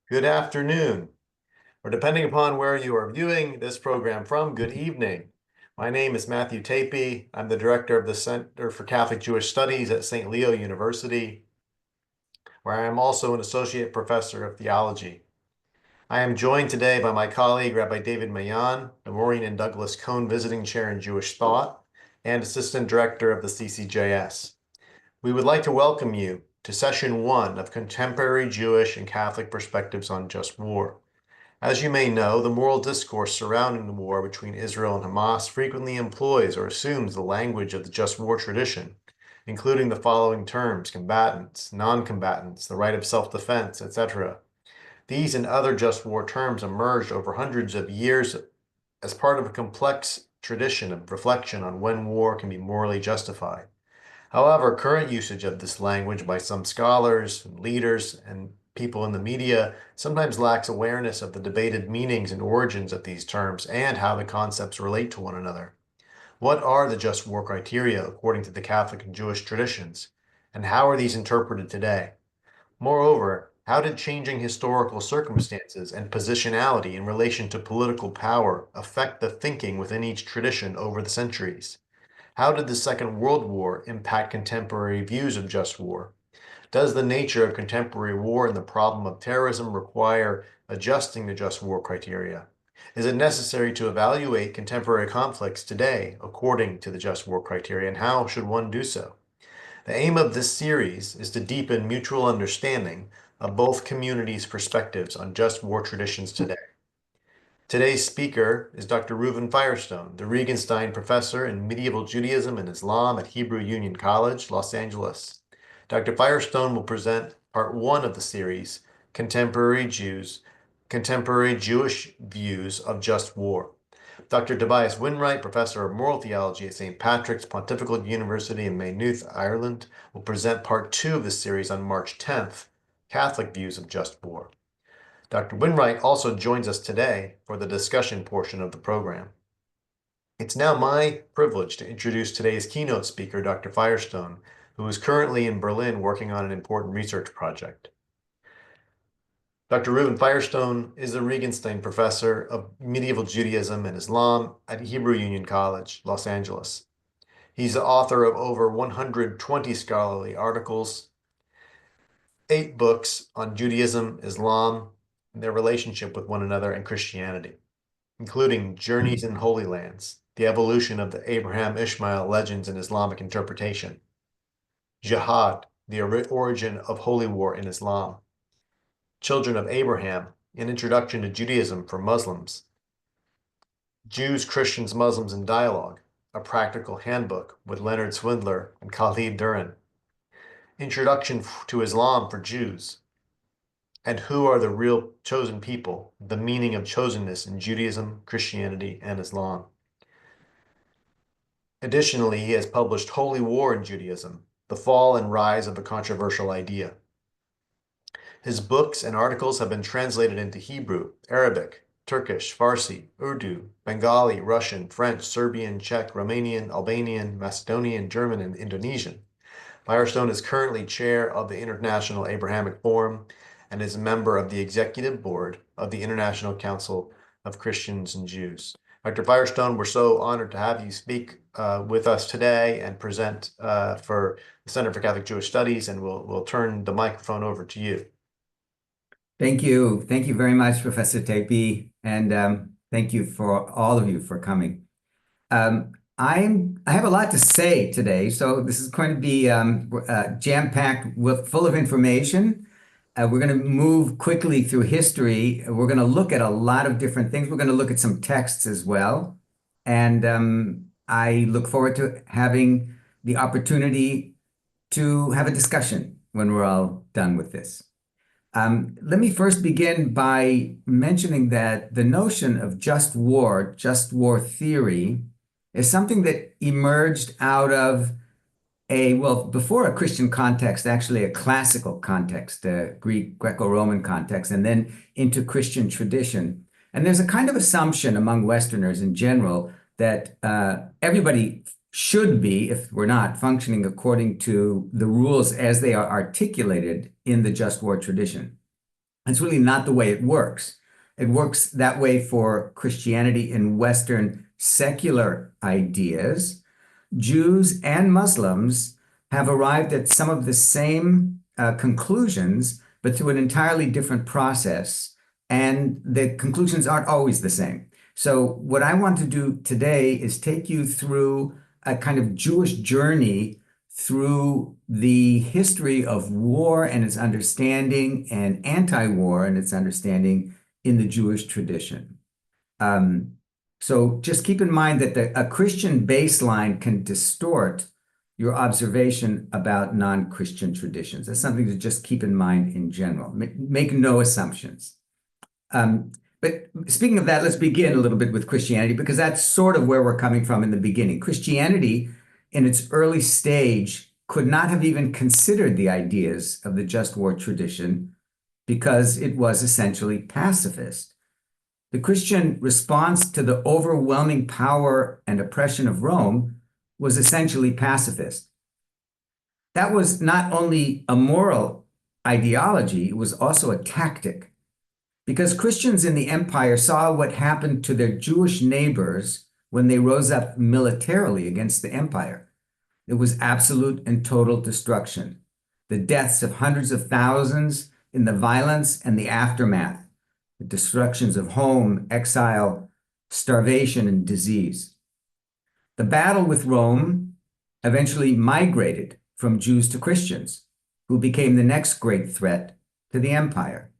good afternoon, or depending upon where you are viewing this program from, good evening. My name is Matthew Tapey. I'm the director of the Center for Catholic Jewish Studies at St. Leo University, where I am also an associate professor of theology. I am joined today by my colleague, Rabbi David Mayan, the Maureen and Douglas Cohn Visiting Chair in Jewish Thought, and Assistant Director of the CCJS. We would like to welcome you to Session 1 of Contemporary Jewish and Catholic Perspectives on Just War. As you may know, the moral discourse surrounding the war between Israel and Hamas frequently employs or assumes the language of the just war tradition, including the following terms: combatants, non-combatants, the right of self-defense, etc. These and other just war terms emerged over hundreds of years as part of a complex tradition of reflection on when war can be morally justified. However, current usage of this language by some scholars, leaders, and people in the media sometimes lacks awareness of the debated meanings and origins of these terms and how the concepts relate to one another. What are the just war criteria according to the Catholic and Jewish traditions, and how are these interpreted today? Moreover, how did changing historical circumstances and positionality in relation to political power affect the thinking within each tradition over the centuries? How did the Second World War impact contemporary views of just war? Does the nature of contemporary war and the problem of terrorism require adjusting the just war criteria? Is it necessary to evaluate contemporary conflicts today according to the just war criteria, and how should one do so? The aim of this series is to deepen mutual understanding of both communities' perspectives on just war traditions today. Today's speaker is Dr. Reuven Firestone, the Regenstein Professor in Medieval Judaism and Islam at Hebrew Union College, Los Angeles. Dr. Firestone will present part one of the series, Contemporary Jewish Views of Just War. Dr. Tobias Winwright, Professor of Moral Theology at St. Patrick's Pontifical University in Maynooth, Ireland, will present part two of the series on March 10th, Catholic Views of Just War. Dr. Winwright also joins us today for the discussion portion of the program. It's now my privilege to introduce today's keynote speaker, Dr. Firestone, who is currently in Berlin working on an important research project. Dr. Reuven Firestone is the Regenstein Professor of Medieval Judaism and Islam at Hebrew Union College, Los Angeles. He's the author of over 120 scholarly articles, 8 books on Judaism, Islam, and their relationship with one another, and Christianity, including Journeys in Holy Lands, the evolution of the Abraham-Ishmael legends in Islamic interpretation, Jihad, the origin of holy war in Islam, Children of Abraham, an introduction to Judaism for Muslims, Jews, Christians, Muslims in Dialogue, a practical handbook with Leonard Swindler and Khalid Duran, Introduction to Islam for Jews, and Who Are the Real Chosen People? The Meaning of Chosenness in Judaism, Christianity, and Islam. Additionally, he has published Holy War in Judaism, The Fall and Rise of a Controversial Idea. His books and articles have been translated into Hebrew, Arabic, Turkish, Farsi, Urdu, Bengali, Russian, French, Serbian, Czech, Romanian, Albanian, Macedonian, German, and Indonesian. Firestone is currently chair of the International Abrahamic Forum and is a member of the executive board of the International Council of Christians and Jews. Dr. Firestone, we're so honored to have you speak with us today and present for the Center for Catholic Jewish Studies, and we'll turn the microphone over to you. Thank you. Thank you very much, Professor Tapey, and thank you for all of you for coming. I have a lot to say today, so this is going to be jam-packed with full of information. We're going to move quickly through history. We're going to look at a lot of different things. We're going to look at some texts as well. And I look forward to having the opportunity to have a discussion when we're all done with this. Let me first begin by mentioning that the notion of just war theory, is something that emerged out of before a Christian context, actually a classical context, a Greco-Roman context, and then into Christian tradition. And there's a kind of assumption among Westerners in general that everybody should be, if we're not, functioning according to the rules as they are articulated in the just war tradition. That's really not the way it works. It works that way for Christianity in Western secular ideas. Jews and Muslims have arrived at some of the same conclusions, but through an entirely different process. And the conclusions aren't always the same. So, what I want to do today is take you through a kind of Jewish journey through the history of war and its understanding and anti-war and its understanding in the Jewish tradition. So just keep in mind that a Christian baseline can distort your observation about non-Christian traditions. That's something to just keep in mind in general. Make no assumptions. But speaking of that, let's begin a little bit with Christianity, because that's sort of where we're coming from in the beginning. Christianity, in its early stage, could not have even considered the ideas of the just war tradition because it was essentially pacifist. The Christian response to the overwhelming power and oppression of Rome was essentially pacifist. That was not only a moral ideology, it was also a tactic. Because Christians in the empire saw what happened to their Jewish neighbors when they rose up militarily against the empire. It was absolute and total destruction. The deaths of hundreds of thousands in the violence and the aftermath, the destructions of home, exile, starvation, and disease. The battle with Rome eventually migrated from Jews to Christians, who became the next great threat to the empire.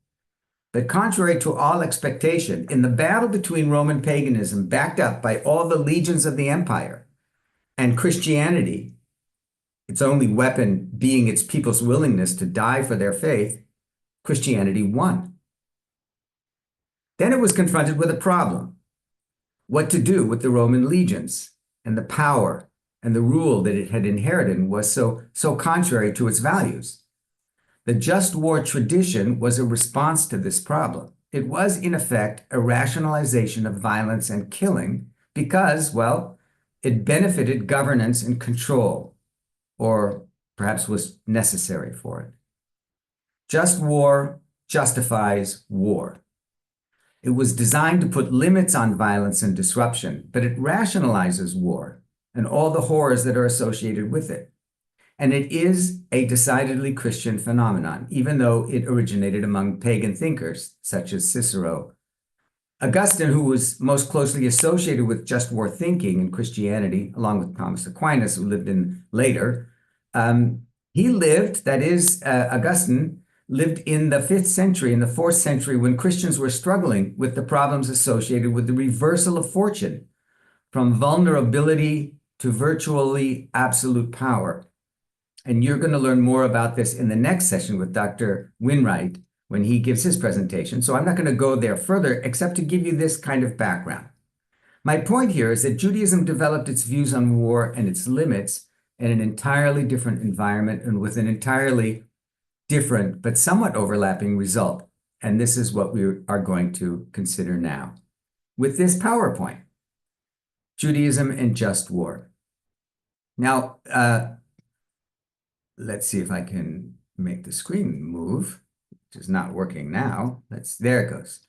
But contrary to all expectation, in the battle between Roman paganism, backed up by all the legions of the empire, and Christianity, its only weapon being its people's willingness to die for their faith, Christianity won. Then it was confronted with a problem: what to do with the Roman legions and the power and the rule that it had inherited was so contrary to its values. The just war tradition was a response to this problem. It was, in effect, a rationalization of violence and killing because, well, it benefited governance and control, or perhaps was necessary for it. Just war justifies war. It was designed to put limits on violence and disruption, but it rationalizes war and all the horrors that are associated with it. And it is a decidedly Christian phenomenon, even though it originated among pagan thinkers such as Cicero. Augustine, who was most closely associated with just war thinking in Christianity, along with Thomas Aquinas, who lived in later, Augustine lived in the 5th century, in the 4th century, when Christians were struggling with the problems associated with the reversal of fortune, from vulnerability to virtually absolute power. And you're going to learn more about this in the next session with Dr. Winwright when he gives his presentation. So I'm not going to go there further, except to give you this kind of background. My point here is that Judaism developed its views on war and its limits in an entirely different environment and with an entirely different but somewhat overlapping result. And this is what we are going to consider now with this PowerPoint: Judaism and just war. Now, let's see if I can make the screen move, which is not working now. There it goes.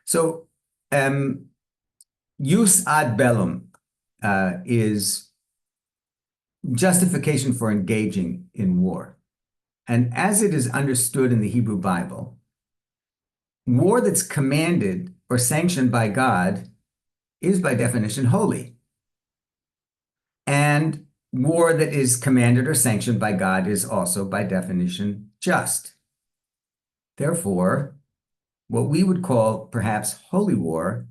So, jus ad bellum is justification for engaging in war. And as it is understood in the Hebrew Bible, war that's commanded or sanctioned by God is by definition holy. And war that is commanded or sanctioned by God is also by definition just. Therefore, what we would call perhaps holy war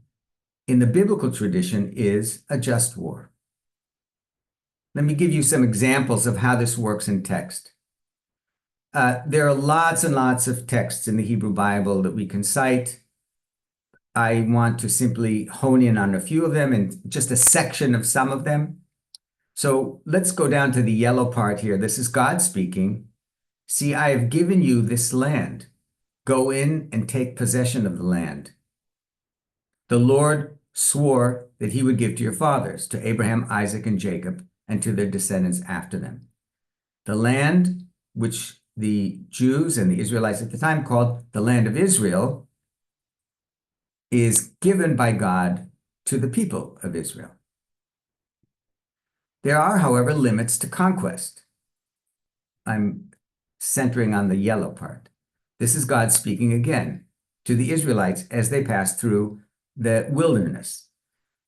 in the biblical tradition is a just war. Let me give you some examples of how this works in text. There are lots and lots of texts in the Hebrew Bible that we can cite. I want to simply hone in on a few of them and just a section of some of them. So let's go down to the yellow part here. This is God speaking. See, I have given you this land. Go in and take possession of the land. The Lord swore that he would give to your fathers, to Abraham, Isaac, and Jacob, and to their descendants after them. The land which the Jews and the Israelites at the time called the land of Israel is given by God to the people of Israel. There are, however, limits to conquest. I'm centering on the yellow part. This is God speaking again to the Israelites as they pass through the wilderness.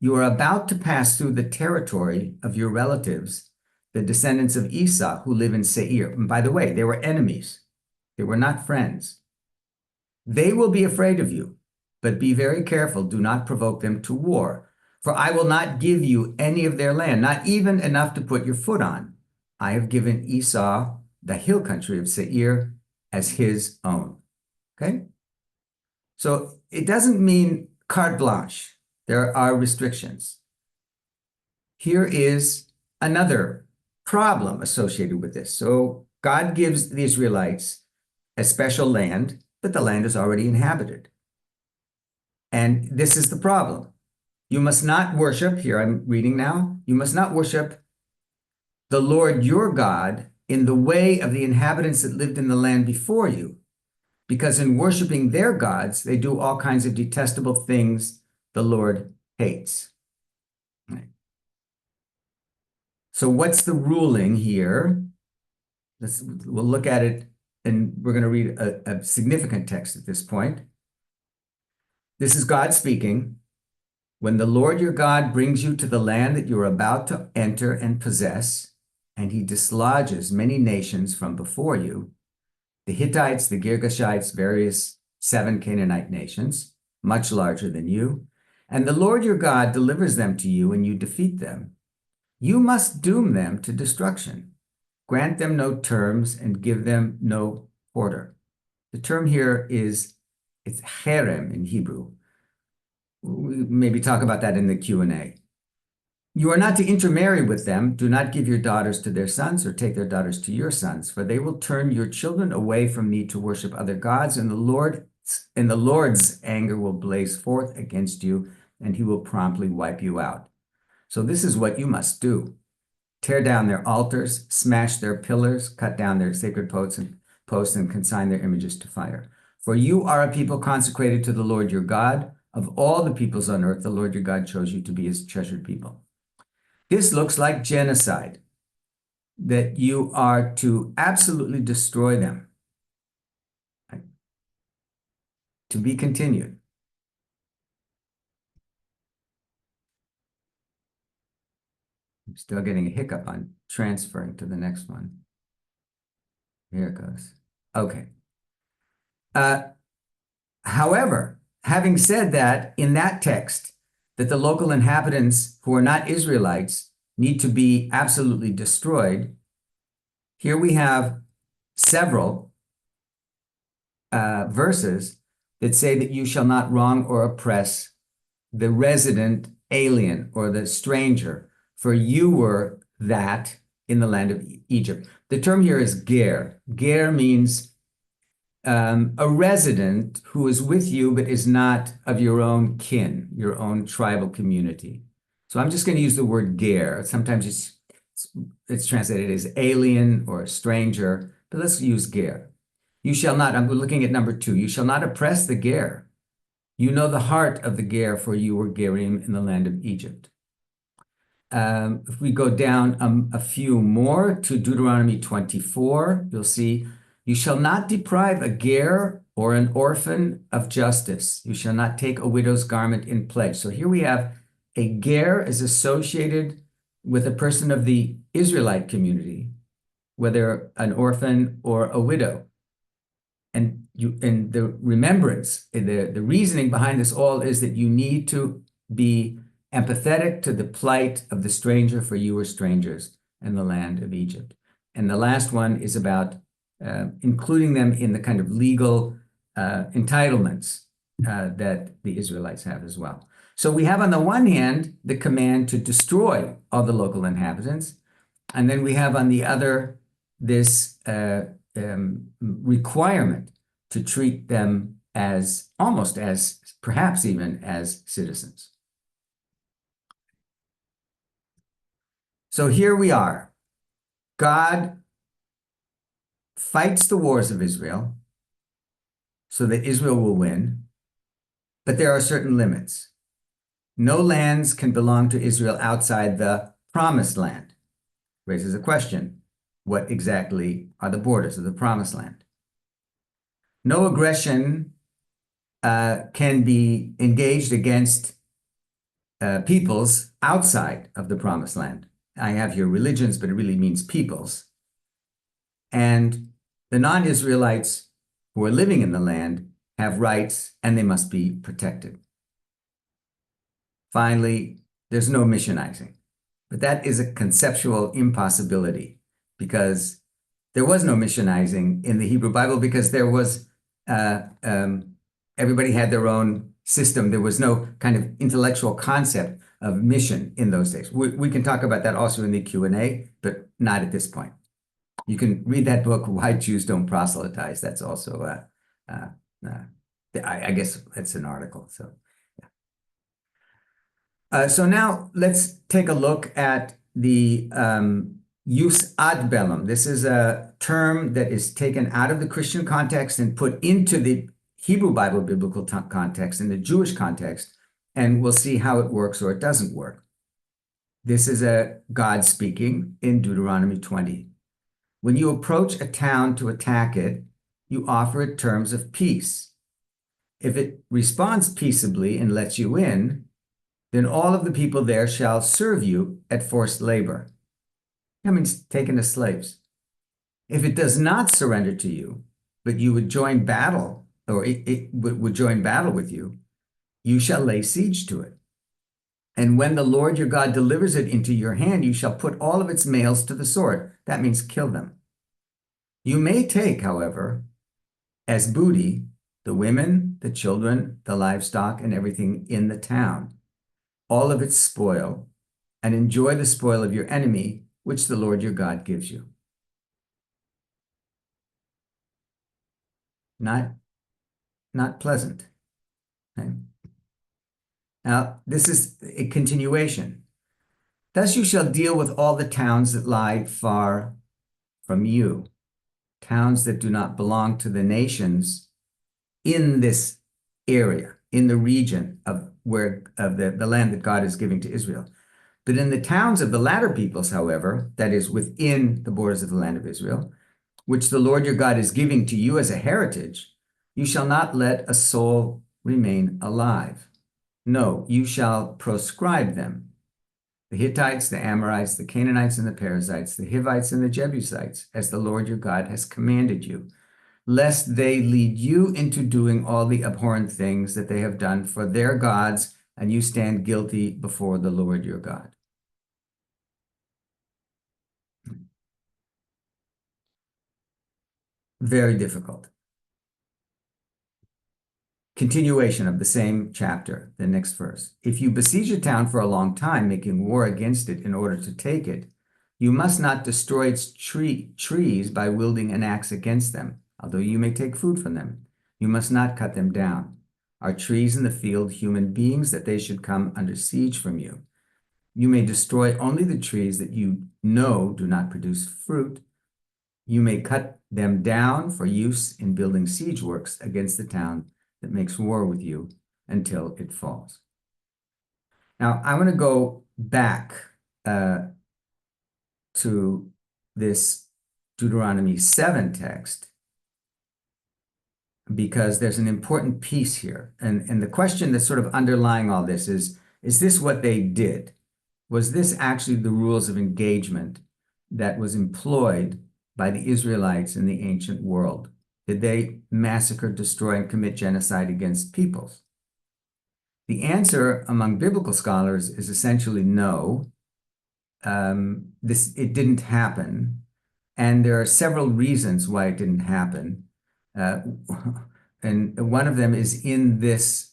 You are about to pass through the territory of your relatives, the descendants of Esau who live in Seir. And by the way, they were enemies. They were not friends. They will be afraid of you, but be very careful. Do not provoke them to war. For I will not give you any of their land, not even enough to put your foot on. I have given Esau the hill country of Seir as his own. Okay? So it doesn't mean carte blanche. There are restrictions. Here is another problem associated with this. So God gives the Israelites a special land, but the land is already inhabited. And this is the problem. You must not worship, here I'm reading now, you must not worship the Lord your God in the way of the inhabitants that lived in the land before you, because in worshiping their gods, they do all kinds of detestable things the Lord hates. So what's the ruling here? We'll look at it, and we're going to read a significant text at this point. This is God speaking. When the Lord your God brings you to the land that you are about to enter and possess, and he dislodges many nations from before you, the Hittites, the Girgashites, various 7 Canaanite nations, much larger than you, and the Lord your God delivers them to you and you defeat them, you must doom them to destruction. Grant them no terms and give them no quarter. The term here it's cherem in Hebrew. We maybe talk about that in the Q&A. You are not to intermarry with them. Do not give your daughters to their sons or take their daughters to your sons, for they will turn your children away from me to worship other gods, and the Lord's anger will blaze forth against you, and he will promptly wipe you out. So this is what you must do. Tear down their altars, smash their pillars, cut down their sacred posts and consign their images to fire. For you are a people consecrated to the Lord your God. Of all the peoples on earth, the Lord your God chose you to be his treasured people. This looks like genocide, that you are to absolutely destroy them. Right? To be continued. I'm still getting a hiccup on transferring to the next one. Here it goes. Okay. However, having said that, in that text, that the local inhabitants who are not Israelites need to be absolutely destroyed, here we have several verses that say that you shall not wrong or oppress the resident alien or the stranger, for you were that in the land of Egypt. The term here is ger. Ger means a resident who is with you but is not of your own kin, your own tribal community. So I'm just going to use the word ger. Sometimes it's translated as alien or stranger, but let's use ger. You shall not, I'm looking at number 2, you shall not oppress the ger. You know the heart of the ger, for you were gerim in the land of Egypt. If we go down a few more to Deuteronomy 24, you'll see, you shall not deprive a ger or an orphan of justice. You shall not take a widow's garment in pledge. So here we have a ger is associated with a person of the Israelite community, whether an orphan or a widow. And the remembrance, the reasoning behind this all is that you need to be empathetic to the plight of the stranger, for you were strangers in the land of Egypt. And the last one is about including them in the kind of legal entitlements that the Israelites have as well. So we have on the one hand the command to destroy all the local inhabitants, and then we have on the other this requirement to treat them as almost as, perhaps even as citizens. So here we are. God fights the wars of Israel so that Israel will win, but there are certain limits. No lands can belong to Israel outside the promised land. Raises a question. What exactly are the borders of the promised land? No aggression can be engaged against peoples outside of the promised land. I have here religions, but it really means peoples. And the non-Israelites who are living in the land have rights and they must be protected. Finally, there's no missionizing, but that is a conceptual impossibility because there was no missionizing in the Hebrew Bible because there was everybody had their own system. There was no kind of intellectual concept of mission in those days. We can talk about that also in the Q&A, but not at this point. You can read that book, Why Jews Don't Proselytize. That's also, I guess it's an article. So now let's take a look at the use ad bellum. This is a term that is taken out of the Christian context and put into the Hebrew Bible biblical context, in the Jewish context, and we'll see how it works or it doesn't work. This is a God speaking in Deuteronomy 20. When you approach a town to attack it, you offer it terms of peace. If it responds peaceably and lets you in, then all of the people there shall serve you at forced labor. That means taken as slaves. If it does not surrender to you, but you would join battle, or it would join battle with you, you shall lay siege to it. And when the Lord your God delivers it into your hand, you shall put all of its males to the sword. That means kill them. You may take, however, as booty, the women, the children, the livestock, and everything in the town, all of its spoil, and enjoy the spoil of your enemy, which the Lord your God gives you. Not pleasant. Okay? Now, this is a continuation. Thus you shall deal with all the towns that lie far from you, towns that do not belong to the nations in this area, in the region of the land that God is giving to Israel. But in the towns of the latter peoples, however, that is within the borders of the land of Israel, which the Lord your God is giving to you as a heritage, you shall not let a soul remain alive. No, you shall proscribe them. The Hittites, the Amorites, the Canaanites, and the Perizzites, the Hivites, and the Jebusites, as the Lord your God has commanded you, lest they lead you into doing all the abhorrent things that they have done for their gods, and you stand guilty before the Lord your God. Very difficult. Continuation of the same chapter, the next verse. If you besiege a town for a long time, making war against it in order to take it, you must not destroy its trees by wielding an axe against them, although you may take food from them. You must not cut them down. Are trees in the field human beings that they should come under siege from you? You may destroy only the trees that you know do not produce fruit. You may cut them down for use in building siege works against the town that makes war with you until it falls. Now, I want to go back to this Deuteronomy 7 text because there's an important piece here. And the question that's sort of underlying all this is this what they did? Was this actually the rules of engagement that was employed by the Israelites in the ancient world? Did they massacre, destroy, and commit genocide against peoples? The answer among biblical scholars is essentially no. It didn't happen. And there are several reasons why it didn't happen. And one of them is in this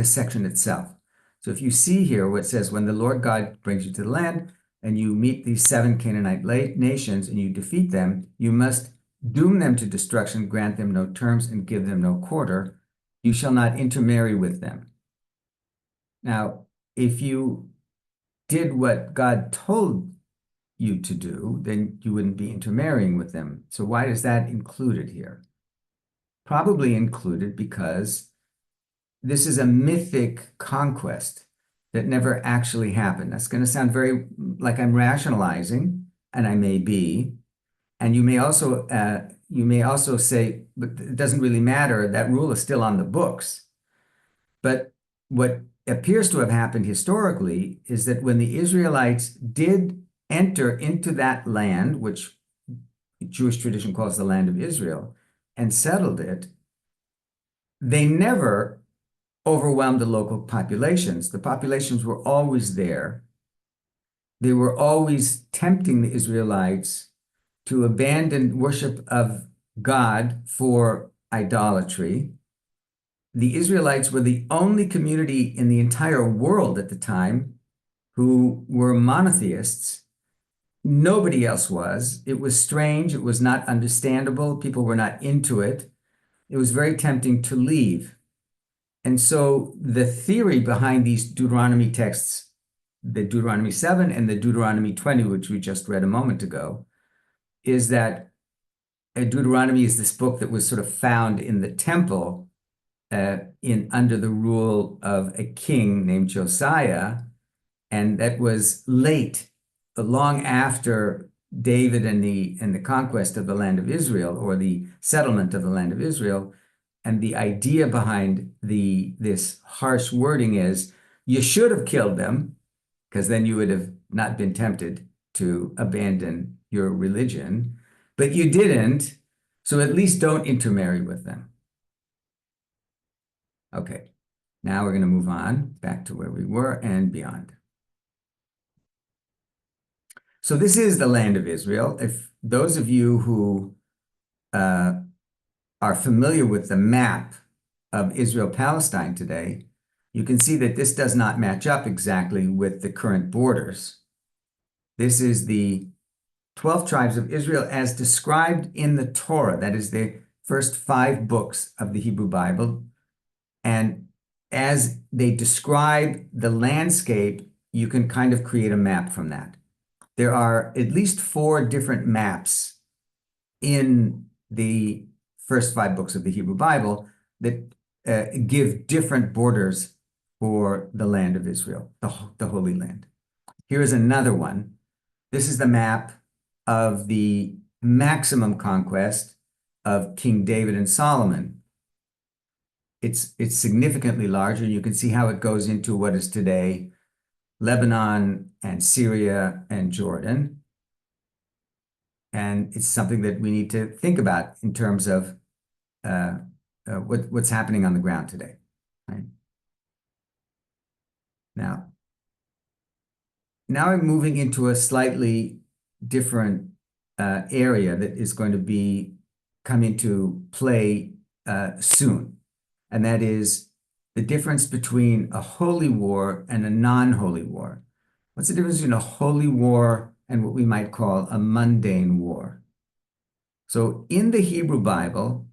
section itself. So if you see here what it says, when the Lord God brings you to the land and you meet these 7 Canaanite nations and you defeat them, you must doom them to destruction, grant them no terms, and give them no quarter. You shall not intermarry with them. Now, if you did what God told you to do, then you wouldn't be intermarrying with them. So why is that included here? Probably included because this is a mythic conquest that never actually happened. That's going to sound very like I'm rationalizing, and I may be. And you may also say, but it doesn't really matter. That rule is still on the books. But what appears to have happened historically is that when the Israelites did enter into that land, which Jewish tradition calls the land of Israel, and settled it, they never overwhelmed the local populations. The populations were always there. They were always tempting the Israelites to abandon worship of God for idolatry. The Israelites were the only community in the entire world at the time who were monotheists. Nobody else was. It was strange. It was not understandable. People were not into it. It was very tempting to leave. And so the theory behind these Deuteronomy texts, the Deuteronomy 7 and the Deuteronomy 20, which we just read a moment ago, is that Deuteronomy is this book that was sort of found in the temple under the rule of a king named Josiah, and that was late, long after David and the conquest of the land of Israel, or the settlement of the land of Israel. And the idea behind this harsh wording is you should have killed them, because then you would have not been tempted to abandon your religion, but you didn't, so at least don't intermarry with them. Okay, now we're going to move on back to where we were and beyond. So this is the land of Israel. If those of you who are familiar with the map of Israel-Palestine today, you can see that this does not match up exactly with the current borders. This is the 12 tribes of Israel as described in the Torah. That is the first 5 books of the Hebrew Bible. And as they describe the landscape, you can kind of create a map from that. There are at least 4 different maps in the first 5 books of the Hebrew Bible that give different borders for the land of Israel, the Holy Land. Here is another one. This is the map of the maximum conquest of King David and Solomon. It's significantly larger. You can see how it goes into what is today Lebanon and Syria and Jordan. And it's something that we need to think about in terms of what's happening on the ground today. Right? Now I'm moving into a slightly different area that is going to come into play soon, and that is the difference between a holy war and a non-holy war. What's the difference between a holy war and what we might call a mundane war? So in the Hebrew Bible,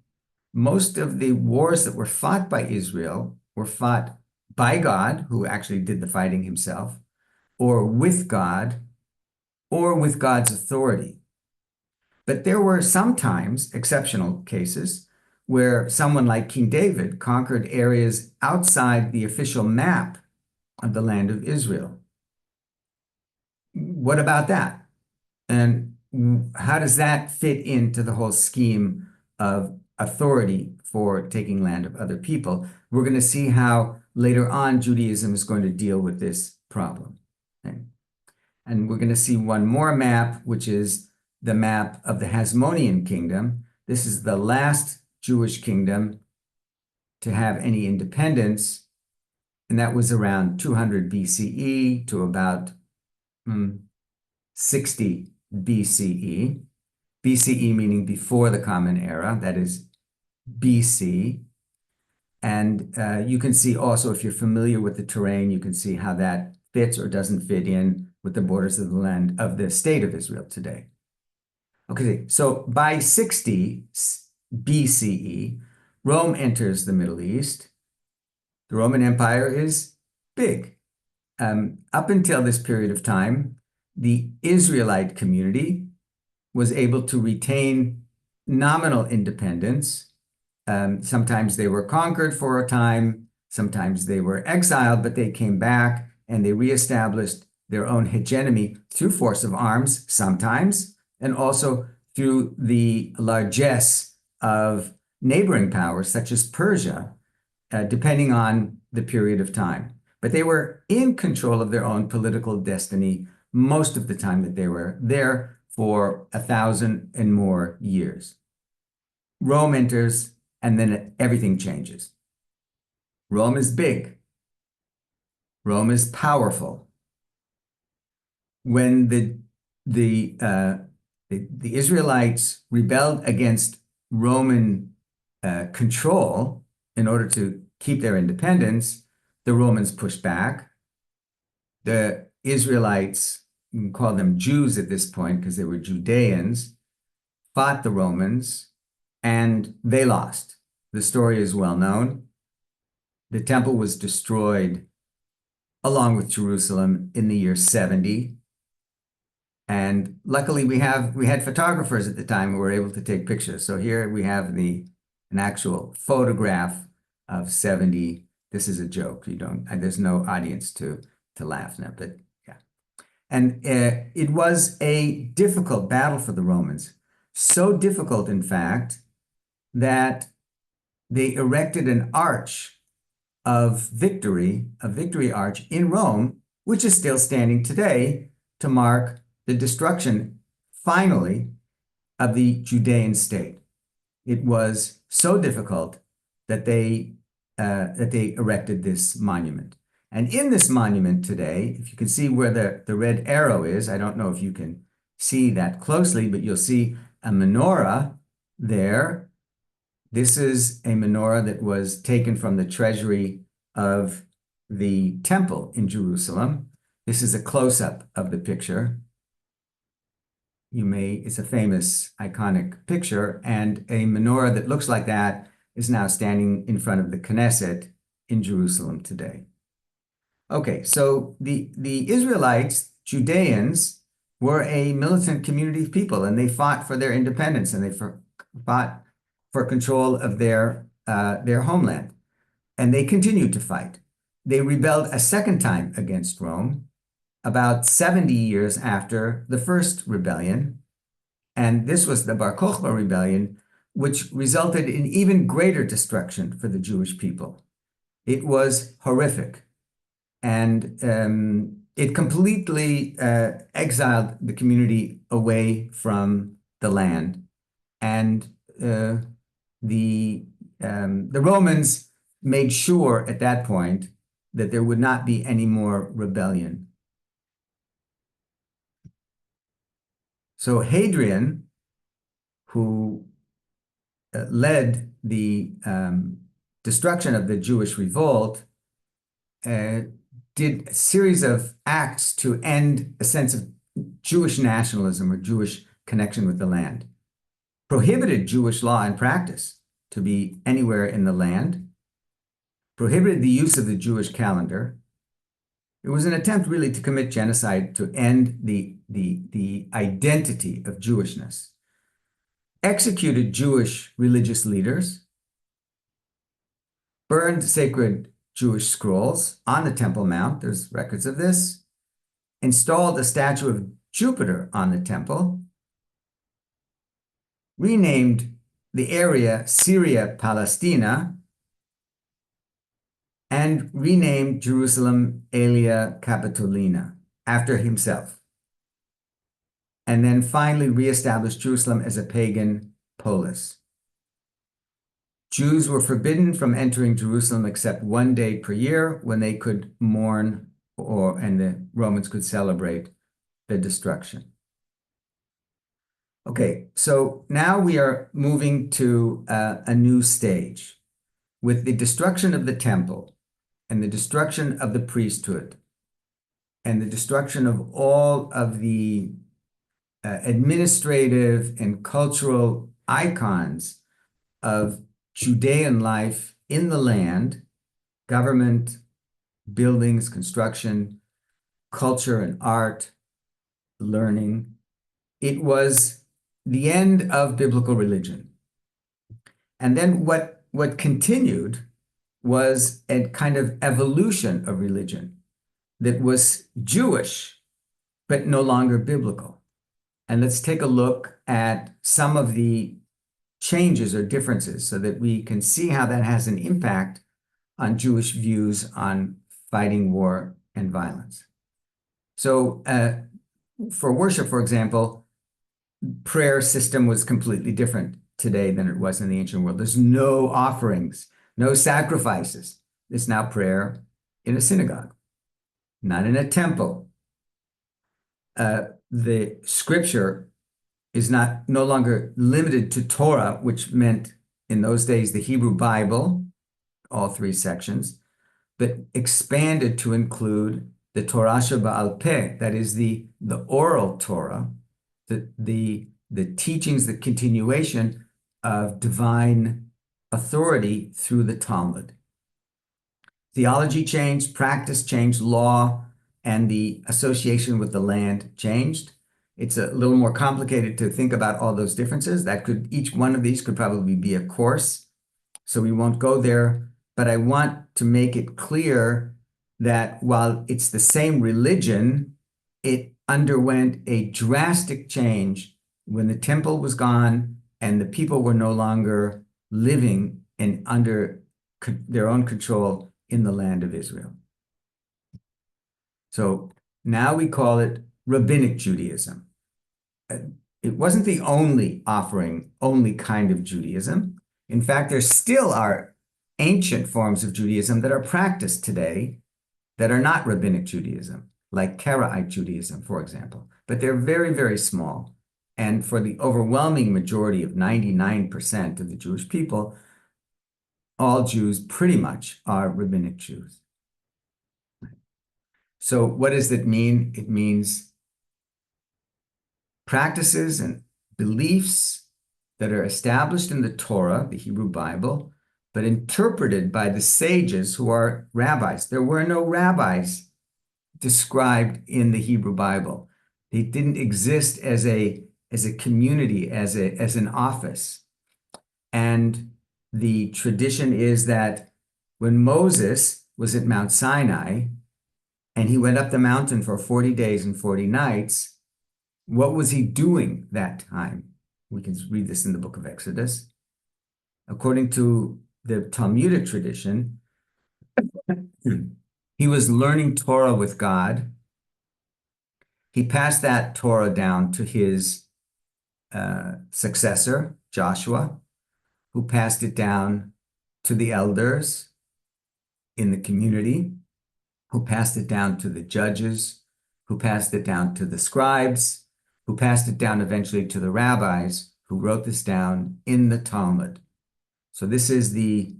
most of the wars that were fought by Israel were fought by God, who actually did the fighting himself, or with God, or with God's authority. But there were sometimes exceptional cases where someone like King David conquered areas outside the official map of the land of Israel. What about that? And how does that fit into the whole scheme of authority for taking land of other people? We're going to see how later on Judaism is going to deal with this problem. Okay? And we're going to see one more map, which is the map of the Hasmonean kingdom. This is the last Jewish kingdom to have any independence, and that was around 200 BCE to about 60 BCE. BCE meaning before the Common Era, that is BC. And you can see also, if you're familiar with the terrain, you can see how that fits or doesn't fit in with the borders of the land of the state of Israel today. Okay, so by 60 BCE, Rome enters the Middle East. The Roman Empire is big. Up until this period of time, the Israelite community was able to retain nominal independence. Sometimes they were conquered for a time, sometimes they were exiled, but they came back and they reestablished their own hegemony through force of arms sometimes, and also through the largesse of neighboring powers such as Persia, depending on the period of time. But they were in control of their own political destiny most of the time that they were there for 1,000 and more years. Rome enters, and then everything changes. Rome is big. Rome is powerful. When the Israelites rebelled against Roman control in order to keep their independence, the Romans pushed back. The Israelites, you can call them Jews at this point because they were Judeans, fought the Romans, and they lost. The story is well known. The temple was destroyed along with Jerusalem in the year 70. And luckily we had photographers at the time who were able to take pictures. So here we have an actual photograph of 70. This is a joke. There's no audience to laugh now, but yeah. And it was a difficult battle for the Romans. So difficult, in fact, that they erected an arch of victory, a victory arch in Rome, which is still standing today to mark the destruction, finally, of the Judean state. It was so difficult that they erected this monument. And in this monument today, if you can see where the red arrow is, I don't know if you can see that closely, but you'll see a menorah there. This is a menorah that was taken from the treasury of the temple in Jerusalem. This is a close-up of the picture. It's a famous, iconic picture, and a menorah that looks like that is now standing in front of the Knesset in Jerusalem today. Okay, so the Israelites, Judeans, were a militant community of people, and they fought for their independence, and they fought for control of their homeland. And they continued to fight. They rebelled a second time against Rome, about 70 years after the first rebellion. And this was the Bar Kokhba rebellion, which resulted in even greater destruction for the Jewish people. It was horrific. And it completely exiled the community away from the land. And the Romans made sure at that point that there would not be any more rebellion. So Hadrian, who led the destruction of the Jewish revolt, did a series of acts to end a sense of Jewish nationalism or Jewish connection with the land, prohibited Jewish law and practice to be anywhere in the land, prohibited the use of the Jewish calendar. It was an attempt really to commit genocide to end the identity of Jewishness. Executed Jewish religious leaders, burned sacred Jewish scrolls on the Temple Mount, there's records of this, installed a statue of Jupiter on the temple, renamed the area Syria Palestina, and renamed Jerusalem Aelia Capitolina after himself. And then finally reestablished Jerusalem as a pagan polis. Jews were forbidden from entering Jerusalem except one day per year when they could mourn and the Romans could celebrate the destruction. Okay, so now we are moving to a new stage. With the destruction of the temple and the destruction of the priesthood and the destruction of all of the administrative and cultural icons of Judean life in the land, government, buildings, construction, culture and art, learning. It was the end of biblical religion. And then what continued was a kind of evolution of religion that was Jewish, but no longer biblical. And let's take a look at some of the changes or differences so that we can see how that has an impact on Jewish views on fighting war and violence. So for worship, for example, prayer system was completely different today than it was in the ancient world. There's no offerings, no sacrifices. There's now prayer in a synagogue, not in a temple. The scripture is no longer limited to Torah, which meant in those days the Hebrew Bible, all three sections, but expanded to include the Torah Sheba'al Peh, that is the oral Torah, the teachings, the continuation of divine authority through the Talmud. Theology changed, practice changed, law and the association with the land changed. It's a little more complicated to think about all those differences. Each one of these could probably be a course, so we won't go there. But I want to make it clear that while it's the same religion, it underwent a drastic change when the temple was gone and the people were no longer living under their own control in the land of Israel. So now we call it Rabbinic Judaism. It wasn't the only kind of Judaism. In fact, there still are ancient forms of Judaism that are practiced today that are not Rabbinic Judaism, like Karaite Judaism, for example. But they're very, very small. And for the overwhelming majority of 99% of the Jewish people, all Jews pretty much are Rabbinic Jews. So what does it mean? It means practices and beliefs that are established in the Torah, the Hebrew Bible, but interpreted by the sages who are rabbis. There were no rabbis described in the Hebrew Bible. They didn't exist as a community, as an office. And the tradition is that when Moses was at Mount Sinai and he went up the mountain for 40 days and 40 nights, what was he doing that time? We can read this in the book of Exodus. According to the Talmudic tradition, he was learning Torah with God. He passed that Torah down to his successor, Joshua, who passed it down to the elders in the community, who passed it down to the judges, who passed it down to the scribes, who passed it down eventually to the rabbis, who wrote this down in the Talmud. So this is the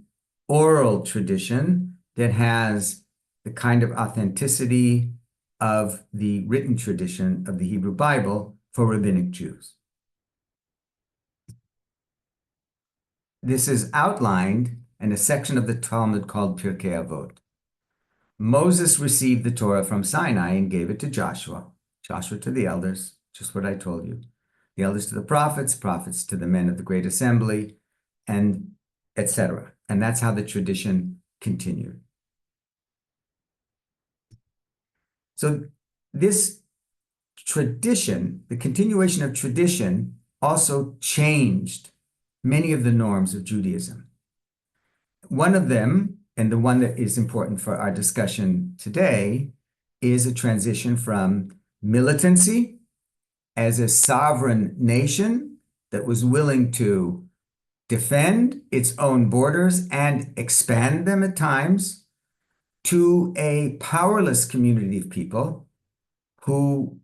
oral tradition that has the kind of authenticity of the written tradition of the Hebrew Bible for Rabbinic Jews. This is outlined in a section of the Talmud called Pirkei Avot. Moses received the Torah from Sinai and gave it to Joshua, Joshua to the elders, just what I told you, the elders to the prophets, prophets to the men of the great assembly, and etc. And that's how the tradition continued. So this tradition, the continuation of tradition, also changed many of the norms of Judaism. One of them, and the one that is important for our discussion today, is a transition from militancy as a sovereign nation that was willing to defend its own borders and expand them at times, to a powerless community of people who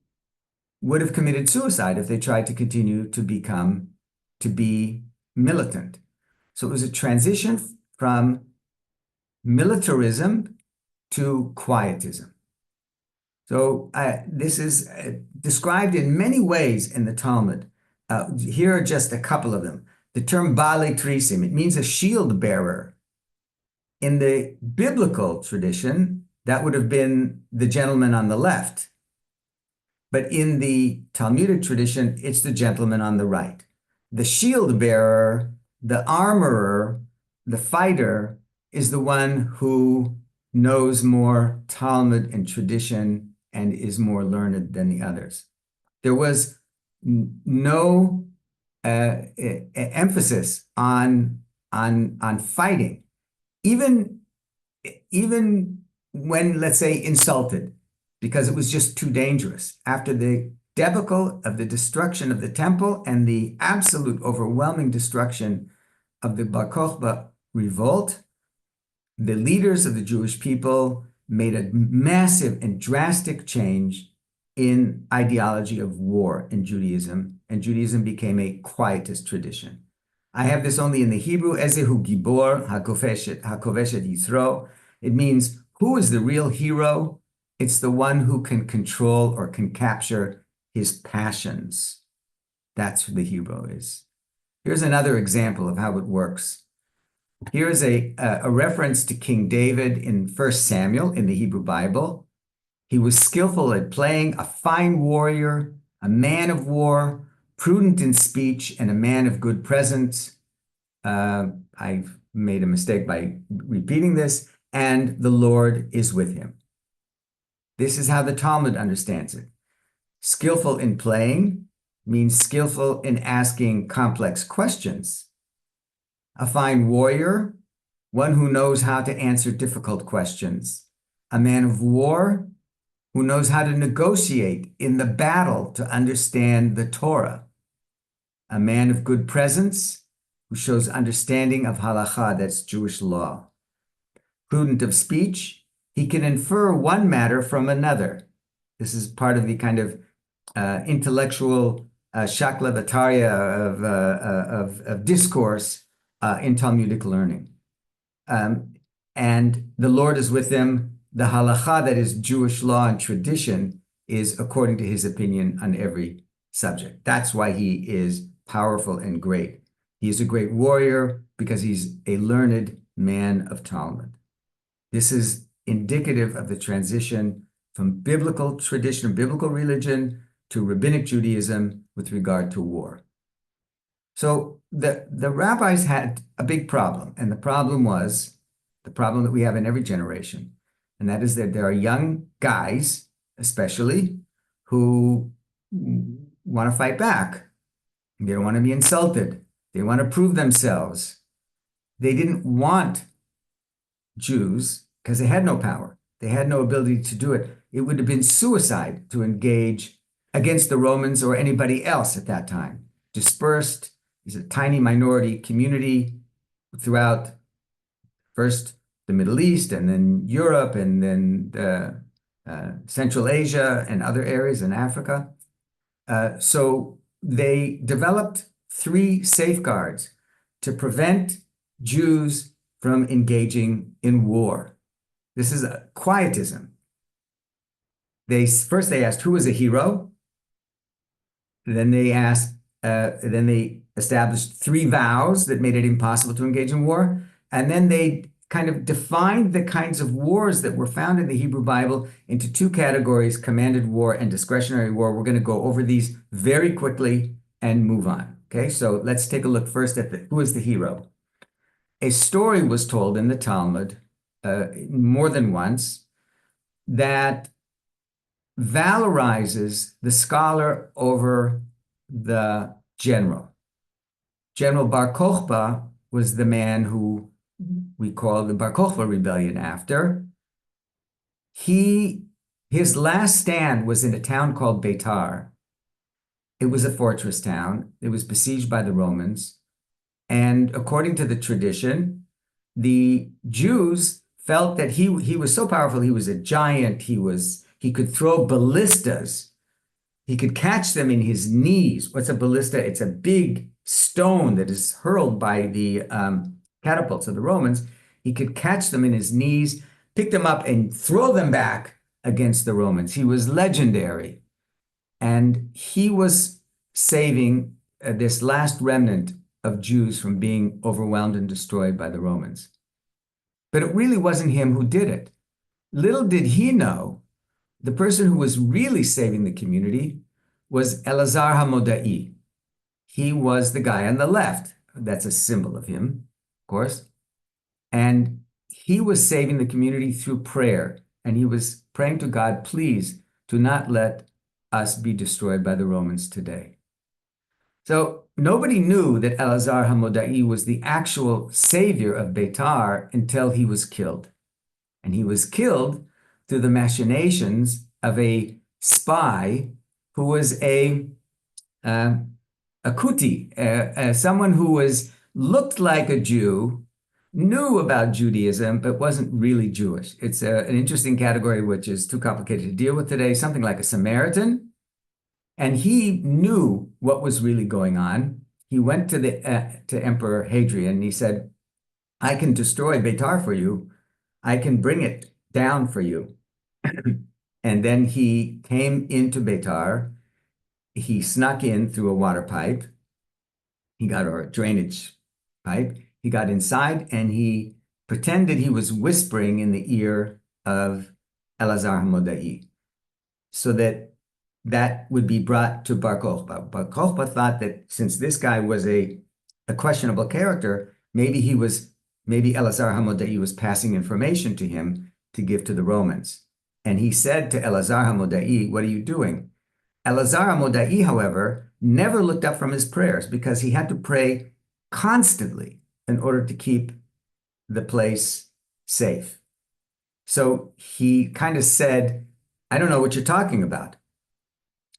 would have committed suicide if they tried to continue to be militant. So it was a transition from militarism to quietism. So this is described in many ways in the Talmud. Here are just a couple of them. The term Baalei Trisim, it means a shield bearer. In the biblical tradition, that would have been the gentleman on the left. But in the Talmudic tradition, it's the gentleman on the right. The shield bearer, the armorer, the fighter is the one who knows more Talmud and tradition and is more learned than the others. There was no emphasis on fighting, even when, let's say, insulted, because it was just too dangerous. After the debacle of the destruction of the temple and the absolute overwhelming destruction of the Bar Kokhba revolt, the leaders of the Jewish people made a massive and drastic change in ideology of war in Judaism, and Judaism became a quietist tradition. I have this only in the Hebrew, Ezehu Gibor HaKoveshet Yisro. It means, who is the real hero? It's the one who can control or can capture his passions. That's who the hero is. Here's another example of how it works. Here is a reference to King David in 1 Samuel in the Hebrew Bible. He was skillful at playing, a fine warrior, a man of war, prudent in speech, and a man of good presence. I've made a mistake by repeating this. And the Lord is with him. This is how the Talmud understands it. Skillful in playing means skillful in asking complex questions. A fine warrior, one who knows how to answer difficult questions. A man of war, who knows how to negotiate in the battle to understand the Torah. A man of good presence, who shows understanding of halakha, that's Jewish law. Prudent of speech, he can infer one matter from another. This is part of the kind of intellectual shakla v'tarya of discourse in Talmudic learning. And the Lord is with him. The halakha, that is Jewish law and tradition, is according to his opinion on every subject. That's why he is powerful and great. He is a great warrior because he's a learned man of Talmud. This is indicative of the transition from biblical tradition, biblical religion, to rabbinic Judaism with regard to war. So the rabbis had a big problem, and the problem was the problem that we have in every generation, and that is that there are young guys, especially, who want to fight back. They don't want to be insulted. They want to prove themselves. They didn't want Jews because they had no power. They had no ability to do it. It would have been suicide to engage against the Romans or anybody else at that time. Dispersed, is a tiny minority community throughout first the Middle East and then Europe and then Central Asia and other areas in Africa. So they developed 3 safeguards to prevent Jews from engaging in war. This is a quietism. First they asked who was a hero. Then they established 3 vows that made it impossible to engage in war. And then they kind of defined the kinds of wars that were found in the Hebrew Bible into 2 categories: commanded war and discretionary war. We're going to go over these very quickly and move on. Okay, so let's take a look first at who is the hero. A story was told in the Talmud more than once that valorizes the scholar over the general. General Bar Kokhba was the man who we call the Bar Kokhba rebellion after. His last stand was in a town called Beitar. It was a fortress town. It was besieged by the Romans. And according to the tradition, the Jews felt that he was so powerful. He was a giant. He could throw ballistas. He could catch them in his knees. What's a ballista? It's a big stone that is hurled by the catapults of the Romans. He could catch them in his knees, pick them up, and throw them back against the Romans. He was legendary. And he was saving this last remnant of Jews from being overwhelmed and destroyed by the Romans. But it really wasn't him who did it. Little did he know the person who was really saving the community was Elazar HaModai. He was the guy on the left. That's a symbol of him, of course. And he was saving the community through prayer. And he was praying to God, please do not let us be destroyed by the Romans today. So nobody knew that Elazar HaModai was the actual savior of Beitar until he was killed. And he was killed through the machinations of a spy who was uh, a Kuti, someone who looked like a Jew, knew about Judaism, but wasn't really Jewish. It's an interesting category, which is too complicated to deal with today, something like a Samaritan. And he knew what was really going on. He went to Emperor Hadrian and he said, I can destroy Beitar for you. I can bring it down for you. And then he came into Beitar. He snuck in through a water pipe. He got a drainage pipe. He got inside and he pretended he was whispering in the ear of Elazar HaModai so that would be brought to Bar Kokhba. Bar Kokhba thought that since this guy was a questionable character, maybe Elazar HaModai was passing information to him to give to the Romans. And he said to Elazar HaModai, what are you doing? Elazar HaModai, however, never looked up from his prayers because he had to pray constantly in order to keep the place safe. So he kind of said, I don't know what you're talking about.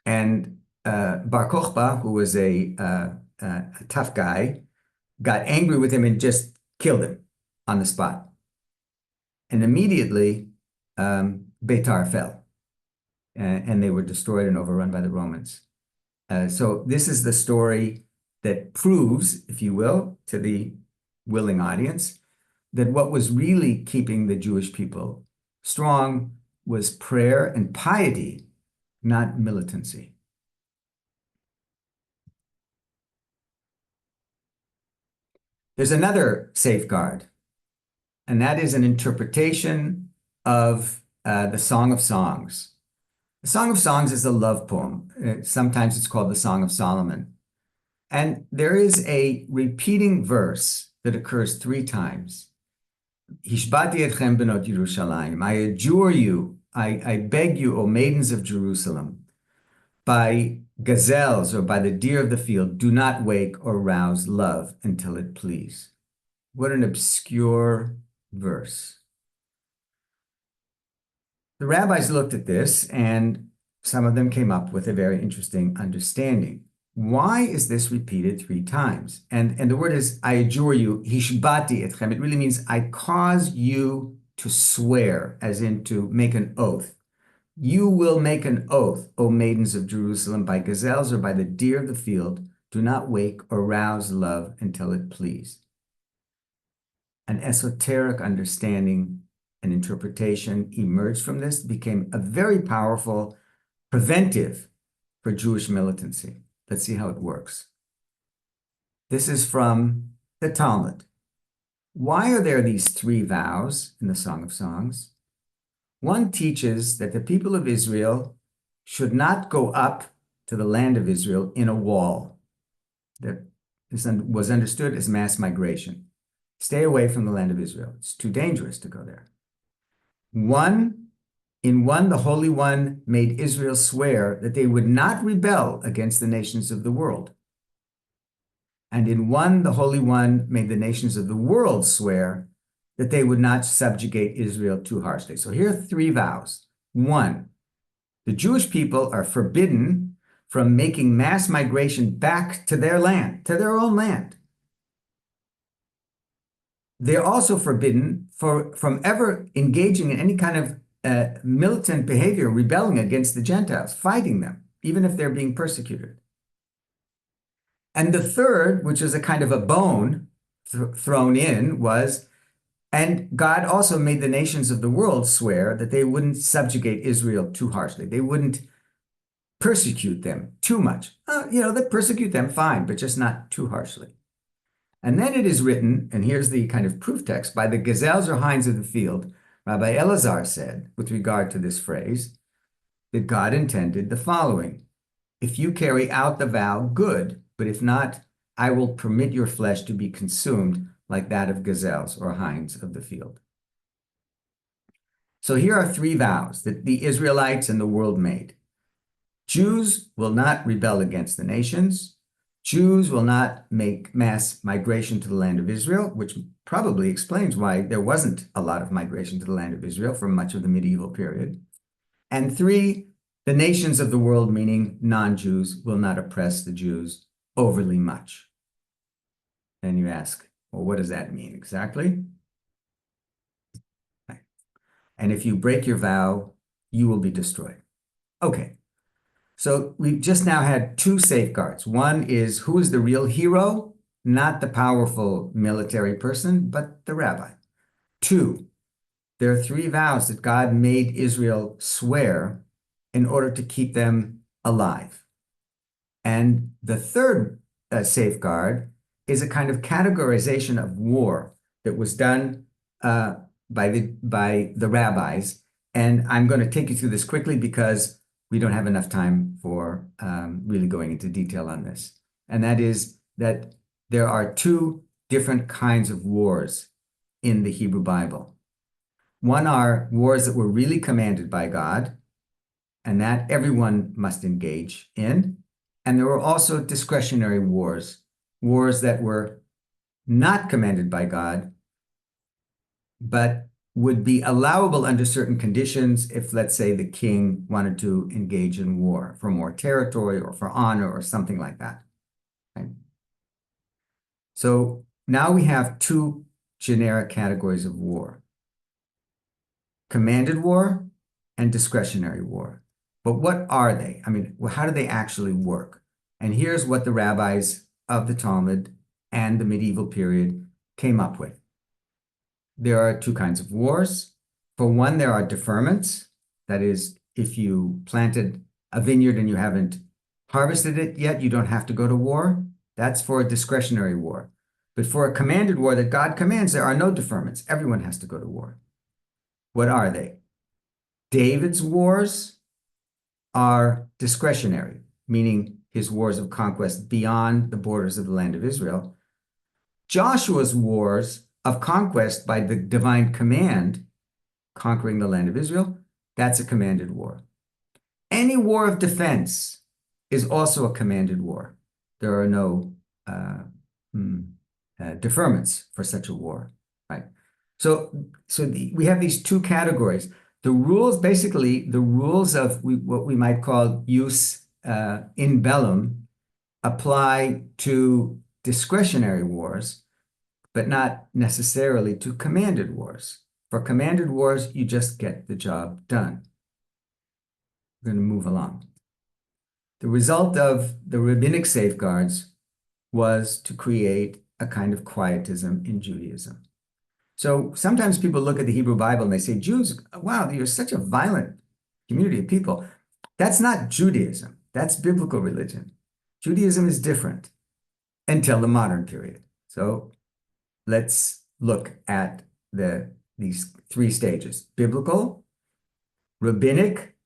And Bar Kokhba, who was a tough guy, got angry with him and just killed him on the spot. And immediately, Beitar fell, and they were destroyed and overrun by the Romans. So this is the story that proves, if you will, to the willing audience, that what was really keeping the Jewish people strong was prayer and piety, not militancy. There's another safeguard, and that is an interpretation of the Song of Songs. The Song of Songs is a love poem. Sometimes it's called the Song of Solomon. And there is a repeating verse that occurs 3 times. Hishbati etchem benot Yerushalayim. I adjure you, I beg you, O maidens of Jerusalem, by gazelles or by the deer of the field, do not wake or rouse love until it please. What an obscure verse. The rabbis looked at this and some of them came up with a very interesting understanding. Why is this repeated 3 times? And the word is, I adjure you, hishbati etchem. It really means I cause you to swear, as in to make an oath. You will make an oath, O maidens of Jerusalem, by gazelles or by the deer of the field. Do not wake or rouse love until it please. An esoteric understanding and interpretation emerged from this, became a very powerful preventive for Jewish militancy. Let's see how it works. This is from the Talmud. Why are there these 3 vows in the Song of Songs? One teaches that the people of Israel should not go up to the land of Israel in a wall. That was understood as mass migration. Stay away from the land of Israel. It's too dangerous to go there. In one, the Holy One made Israel swear that they would not rebel against the nations of the world. And in one, the Holy One made the nations of the world swear that they would not subjugate Israel too harshly. So here are 3 vows. 1, the Jewish people are forbidden from making mass migration back to their land, to their own land. They're also forbidden from ever engaging in any kind of militant behavior, rebelling against the Gentiles, fighting them, even if they're being persecuted. And the third, which is a kind of a bone thrown in, was, and God also made the nations of the world swear that they wouldn't subjugate Israel too harshly. They wouldn't persecute them too much. They persecute them, fine, but just not too harshly. And then it is written, and here's the kind of proof text, by the gazelles or hinds of the field, Rabbi Elazar said, with regard to this phrase, that God intended the following. If you carry out the vow, good, but if not, I will permit your flesh to be consumed like that of gazelles or hinds of the field. So here are three vows that the Israelites and the world made. Jews will not rebel against the nations. Jews will not make mass migration to the land of Israel, which probably explains why there wasn't a lot of migration to the land of Israel for much of the medieval period. And three, the nations of the world, meaning non-Jews, will not oppress the Jews overly much. And you ask, well, what does that mean exactly? And if you break your vow, you will be destroyed. Okay. So we've just now had two safeguards. One is who is the real hero? Not the powerful military person, but the rabbi. Two, there are three vows that God made Israel swear in order to keep them alive. And the third safeguard is a kind of categorization of war that was done by the rabbis. And I'm going to take you through this quickly because we don't have enough time for really going into detail on this. And that is that there are two different kinds of wars in the Hebrew Bible. One are wars that were really commanded by God, and that everyone must engage in. And there were also discretionary wars, wars that were not commanded by God, but would be allowable under certain conditions if, let's say, the king wanted to engage in war for more territory or for honor or something like that. Right? So now we have two generic categories of war: commanded war and discretionary war. But what are they? I mean, how do they actually work? And here's what the rabbis of the Talmud and the medieval period came up with. There are two kinds of wars. For one, there are deferments. That is, if you planted a vineyard and you haven't harvested it yet, you don't have to go to war. That's for a discretionary war. But for a commanded war that God commands, there are no deferments. Everyone has to go to war. What are they? David's wars are discretionary, meaning his wars of conquest beyond the borders of the land of Israel. Joshua's wars of conquest by the divine command, conquering the land of Israel, that's a commanded war. Any war of defense is also a commanded war. There are no deferments for such a war, right? So we have these two categories. The rules, basically, the rules of what we might call jus in bellum apply to discretionary wars, but not necessarily to commanded wars. For commanded wars, you just get the job done. We're going to move along. The result of the rabbinic safeguards was to create a kind of quietism in Judaism. So sometimes people look at the Hebrew Bible and they say, Jews, wow, you're such a violent community of people. That's not Judaism. That's biblical religion. Judaism is different until the modern period. So let's look at these three stages: biblical, rabbinic,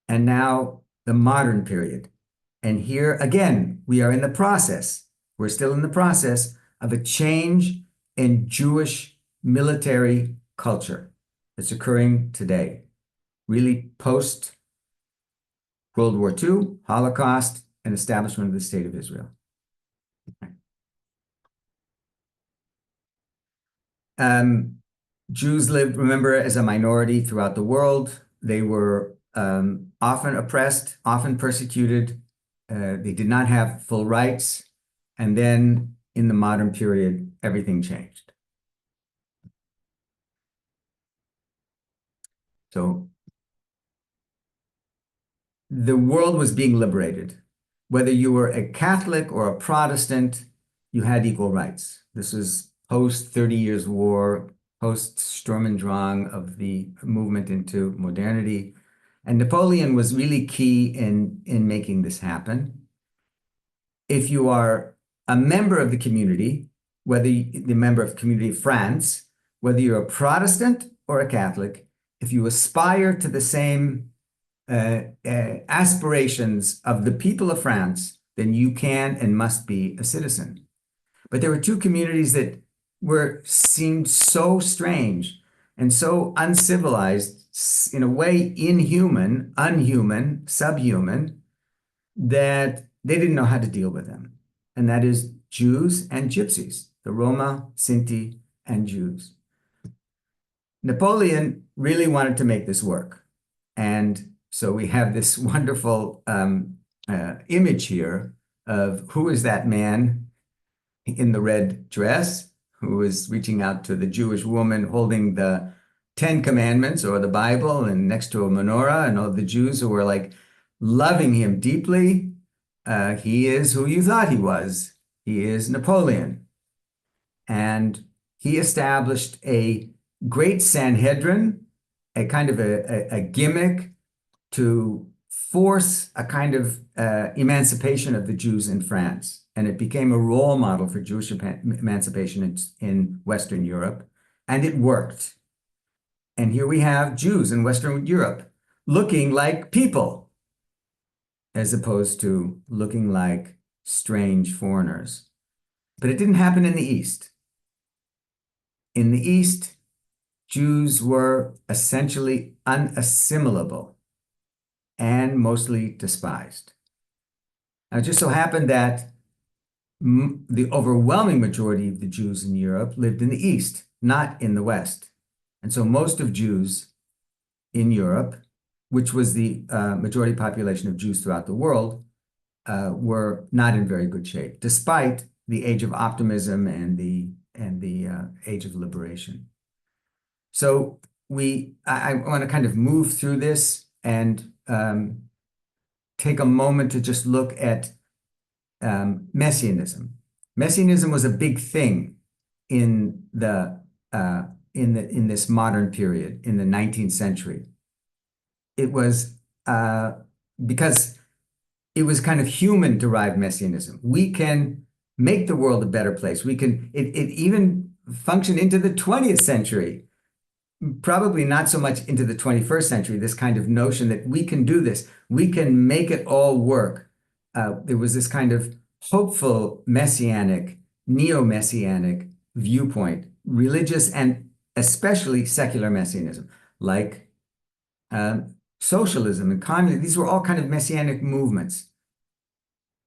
and now the modern period. And here, again, we are in the process. We're still in the process of a change in Jewish military culture that's occurring today, really post World War II, Holocaust, and establishment of the State of Israel. Jews lived, remember, as a minority throughout the world. They were often oppressed, often persecuted. They did not have full rights. And then in the modern period, everything changed. So the world was being liberated. Whether you were a Catholic or a Protestant, you had equal rights. This was post 30 Years' War, post Sturm und Drang of the movement into modernity. And Napoleon was really key in making this happen. If you are a member of the community, whether the member of the community of France, whether you're a Protestant or a Catholic, if you aspire to the same aspirations of the people of France, then you can and must be a citizen. But there were two communities that seemed so strange and so uncivilized, in a way inhuman, unhuman, subhuman, that they didn't know how to deal with them. And that is Jews and Gypsies, the Roma, Sinti, and Jews. Napoleon really wanted to make this work. And so we have this wonderful image here of who is that man in the red dress who was reaching out to the Jewish woman holding the Ten Commandments or the Bible and next to a menorah, and all the Jews who were like loving him deeply. He is who you thought he was. He is Napoleon. And he established a great Sanhedrin, a kind of a gimmick to force a kind of emancipation of the Jews in France. And it became a role model for Jewish emancipation in Western Europe. And it worked. And here we have Jews in Western Europe looking like people, as opposed to looking like strange foreigners. But it didn't happen in the East. In the East, Jews were essentially unassimilable and mostly despised. Now, it just so happened that the overwhelming majority of the Jews in Europe lived in the East, not in the West. And so most of Jews in Europe, which was the majority population of Jews throughout the world, were not in very good shape, despite the age of optimism and the age of liberation. So I want to kind of move through this and take a moment to just look at Messianism. Messianism was a big thing in this modern period, in the 19th century. It was because it was kind of human-derived messianism. We can make the world a better place. It even functioned into the 20th century, probably not so much into the 21st century, this kind of notion that we can do this. We can make it all work. There was this kind of hopeful messianic, neo-messianic viewpoint, religious and especially secular messianism, like socialism and communism. These were all kind of messianic movements.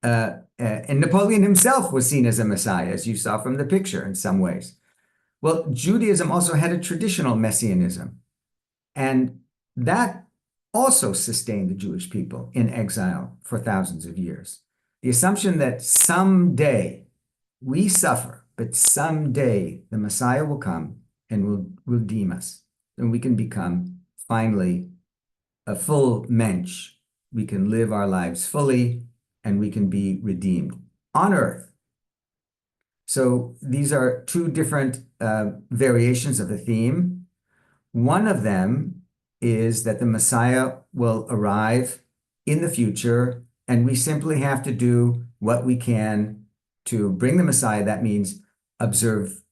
And Napoleon himself was seen as a messiah, as you saw from the picture in some ways. Well, Judaism also had a traditional messianism, and that also sustained the Jewish people in exile for thousands of years. The assumption that someday we suffer, but someday the Messiah will come and will redeem us, and we can become finally a full mensch. We can live our lives fully, and we can be redeemed on earth. So these are two different variations of the theme. One of them is that the Messiah will arrive in the future, and we simply have to do what we can to bring the Messiah. That means observe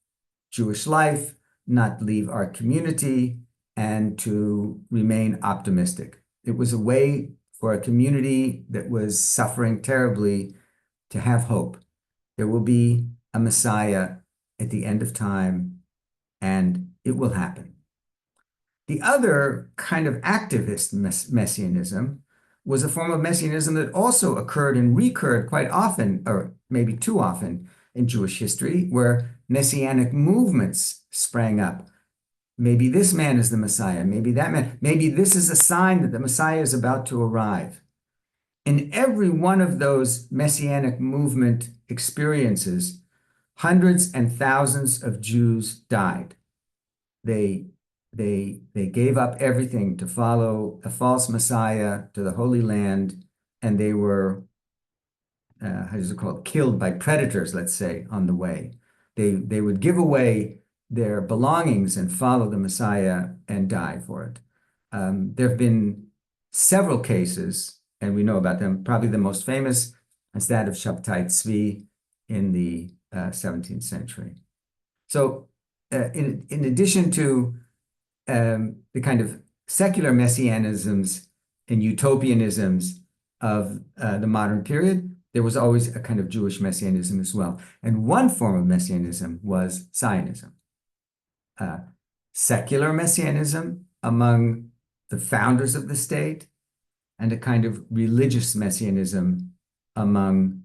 Jewish life, not leave our community, and to remain optimistic. It was a way for a community that was suffering terribly to have hope. There will be a Messiah at the end of time, and it will happen. The other kind of activist messianism was a form of messianism that also occurred and recurred quite often, or maybe too often, in Jewish history, where messianic movements sprang up. Maybe this man is the Messiah, maybe that man, maybe this is a sign that the Messiah is about to arrive. In every one of those messianic movement experiences, hundreds and thousands of Jews died. They gave up everything to follow a false Messiah to the Holy Land, and they were, how is it called, killed by predators, let's say, on the way. They would give away their belongings and follow the Messiah and die for it. There have been several cases, and we know about them. Probably the most famous is that of Shabtai Tzvi in the 17th century. So in addition to the kind of secular messianisms and utopianisms of the modern period, there was always a kind of Jewish messianism as well. And one form of messianism was Zionism. Secular messianism among the founders of the state, and a kind of religious messianism among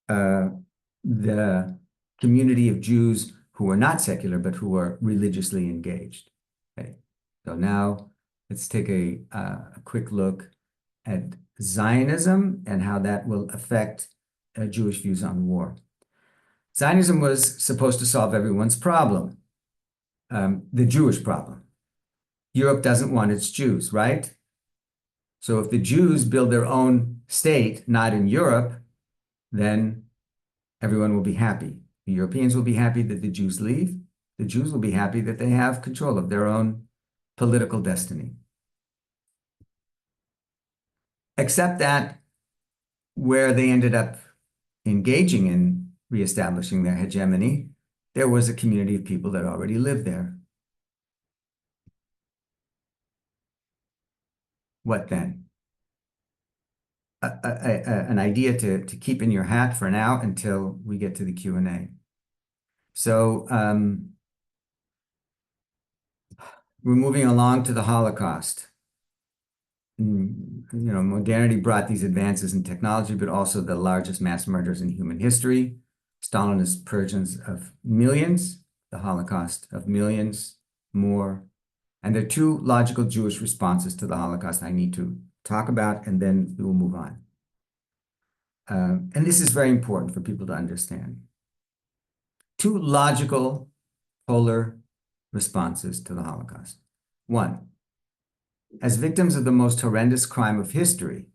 the community of Jews who were not secular, but who were religiously engaged. Okay. So now let's take a quick look at Zionism and how that will affect Jewish views on war. Zionism was supposed to solve everyone's problem, the Jewish problem. Europe doesn't want its Jews, right? So if the Jews build their own state, not in Europe, then everyone will be happy. The Europeans will be happy that the Jews leave. The Jews will be happy that they have control of their own political destiny. Except that where they ended up engaging in reestablishing their hegemony, there was a community of people that already lived there. What then? An idea to keep in your hat for now until we get to the Q&A. So we're moving along to the Holocaust. Modernity brought these advances in technology, but also the largest mass murders in human history. Stalinist purges of millions, the Holocaust of millions more. And there are two logical Jewish responses to the Holocaust I need to talk about, and then we will move on. And this is very important for people to understand. Two logical polar responses to the Holocaust. One, as victims of the most horrendous crime of history,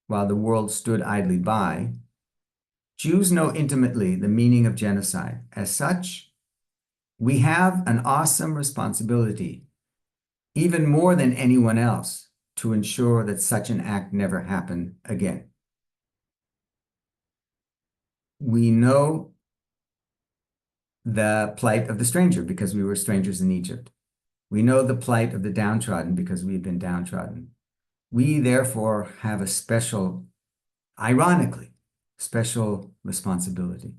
while the world stood idly by, Jews know intimately the meaning of genocide. As such, we have an awesome responsibility, even more than anyone else, to ensure that such an act never happen again. We know the plight of the stranger because we were strangers in Egypt. We know the plight of the downtrodden because we've been downtrodden. We therefore have a special, ironically, special responsibility.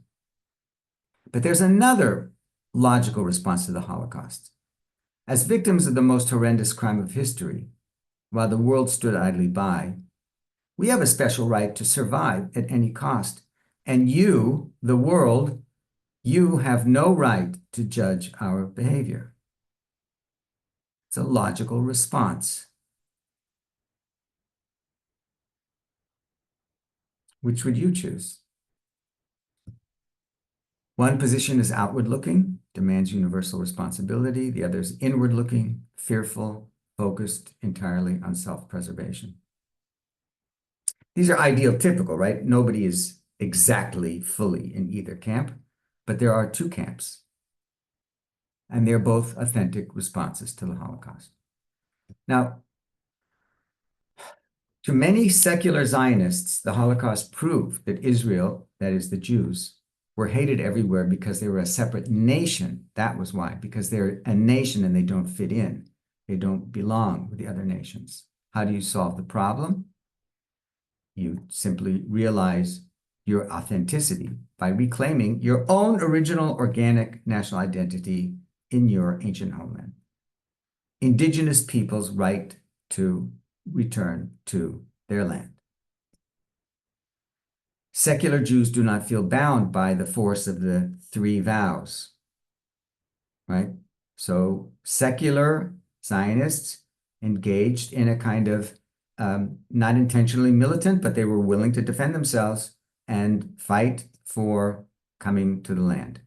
But there's another logical response to the Holocaust. As victims of the most horrendous crime of history, while the world stood idly by, we have a special right to survive at any cost. And you, the world, you have no right to judge our behavior. It's a logical response. Which would you choose? One position is outward-looking, demands universal responsibility. The other is inward-looking, fearful, focused entirely on self-preservation. These are ideal-typical, right? Nobody is exactly fully in either camp, but there are two camps, and they're both authentic responses to the Holocaust. Now, to many secular Zionists, the Holocaust proved that Israel, that is the Jews, were hated everywhere because they were a separate nation. That was why, because they're a nation and they don't fit in. They don't belong with the other nations. How do you solve the problem? You simply realize your authenticity by reclaiming your own original organic national identity in your ancient homeland. Indigenous peoples' right to return to their land. Secular Jews do not feel bound by the force of the three vows, right? So secular Zionists engaged in a kind of not intentionally militant, but they were willing to defend themselves and fight for coming to the land.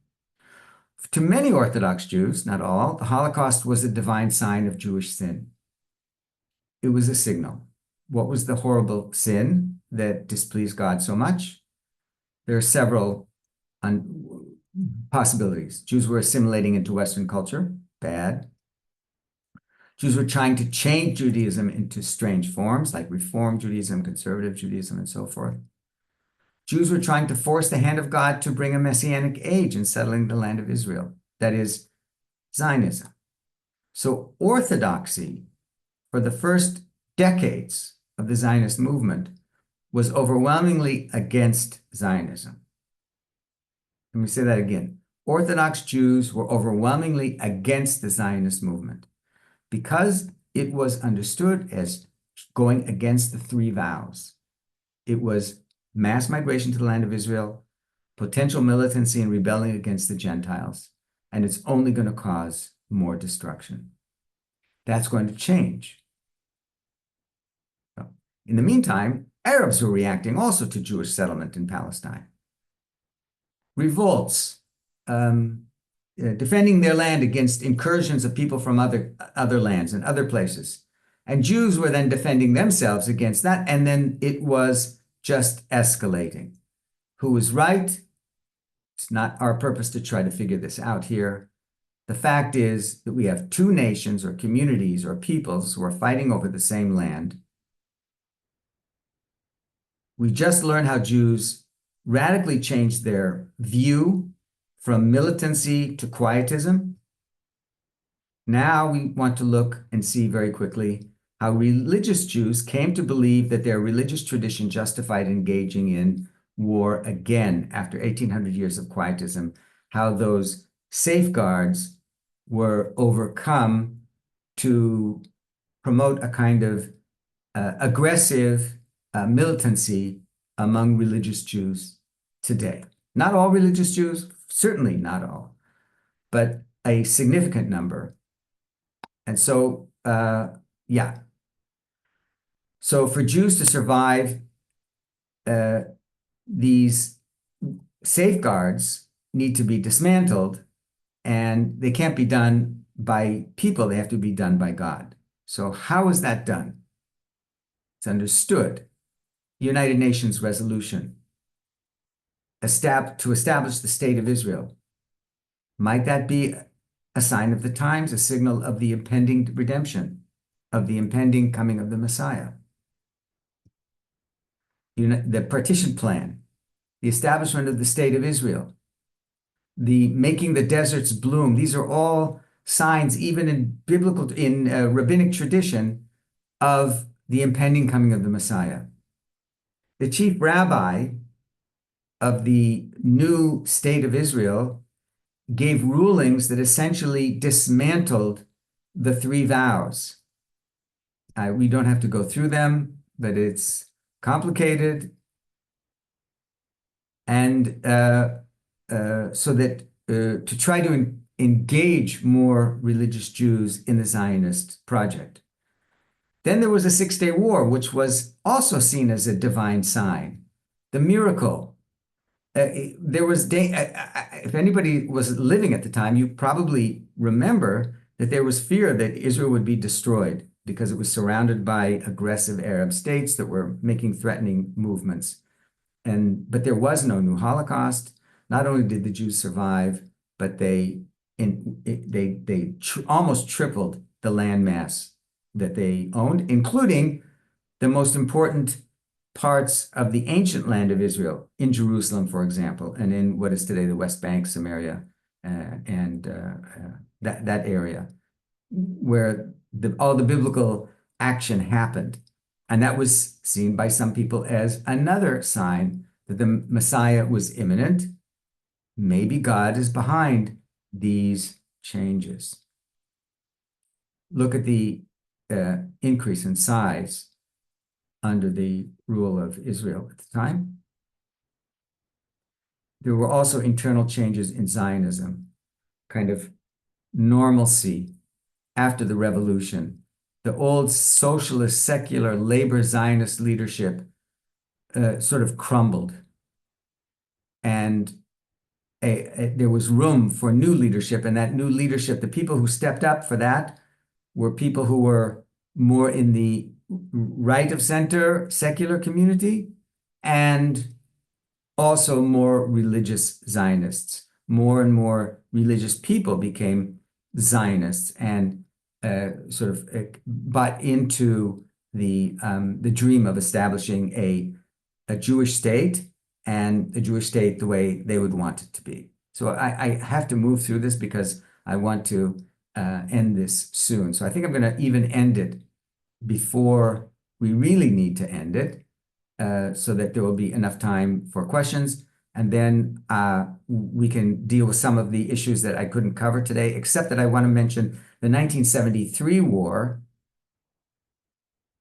To many Orthodox Jews, not all, the Holocaust was a divine sign of Jewish sin. It was a signal. What was the horrible sin that displeased God so much? There are several possibilities. Jews were assimilating into Western culture, bad. Jews were trying to change Judaism into strange forms, like Reform Judaism, Conservative Judaism, and so forth. Jews were trying to force the hand of God to bring a messianic age in settling the land of Israel, that is, Zionism. So orthodoxy, for the first decades, of the Zionist movement was overwhelmingly against Zionism. Let me say that again. Orthodox Jews were overwhelmingly against the Zionist movement because it was understood as going against the three vows. It was mass migration to the land of Israel, potential militancy and rebelling against the Gentiles, and it's only going to cause more destruction. That's going to change. In the meantime, Arabs were reacting also to Jewish settlement in Palestine. Revolts, defending their land against incursions of people from other lands and other places. And Jews were then defending themselves against that, and then it was just escalating. Who was right? It's not our purpose to try to figure this out here. The fact is that we have two nations or communities or peoples who are fighting over the same land. We just learned how Jews radically changed their view from militancy to quietism. Now we want to look and see very quickly how religious Jews came to believe that their religious tradition justified engaging in war again after 1800 years of quietism, how those safeguards were overcome to promote a kind of aggressive militancy among religious Jews today. Not all religious Jews, certainly not all, but a significant number. And so, yeah. So for Jews to survive, these safeguards need to be dismantled, and they can't be done by people, they have to be done by God. So how is that done? It's understood. United Nations resolution to establish the state of Israel. Might that be a sign of the times, a signal of the impending redemption, of the impending coming of the Messiah? The partition plan, the establishment of the state of Israel, the making the deserts bloom. These are all signs, even in rabbinic tradition, of the impending coming of the Messiah. The chief rabbi of the new state of Israel gave rulings that essentially dismantled the three vows. We don't have to go through them, but it's complicated. And so that to try to engage more religious Jews in the Zionist project. Then there was a Six-Day War, which was also seen as a divine sign, the miracle. There was, if anybody was living at the time, you probably remember that there was fear that Israel would be destroyed because it was surrounded by aggressive Arab states that were making threatening movements. But there was no new Holocaust. Not only did the Jews survive, but they almost tripled the landmass that they owned, including the most important parts of the ancient land of Israel, in Jerusalem, for example, and in what is today the West Bank, Samaria, and that area, where all the biblical action happened. And that was seen by some people as another sign that the Messiah was imminent. Maybe God is behind these changes. Look at the increase in size under the rule of Israel at the time. There were also internal changes in Zionism, kind of normalcy after the revolution. The old socialist, secular, labor Zionist leadership sort of crumbled. And there was room for new leadership. And that new leadership, the people who stepped up for that were people who were more in the right of center, secular community, and also more religious Zionists. More and more religious people became Zionists and sort of bought into the dream of establishing a Jewish state, and a Jewish state the way they would want it to be. So I have to move through this because I want to end this soon. So I think I'm going to even end it before we really need to end it so that there will be enough time for questions. And then we can deal with some of the issues that I couldn't cover today, except that I want to mention the 1973 war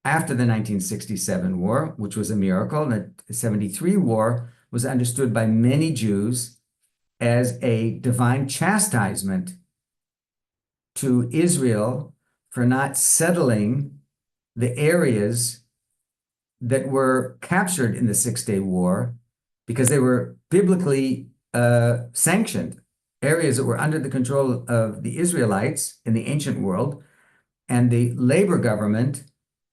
after the 1967 war, which was a miracle. The 73 war was understood by many Jews as a divine chastisement to Israel for not settling the areas that were captured in the Six-Day War because they were biblically sanctioned areas that were under the control of the Israelites in the ancient world. And the labor government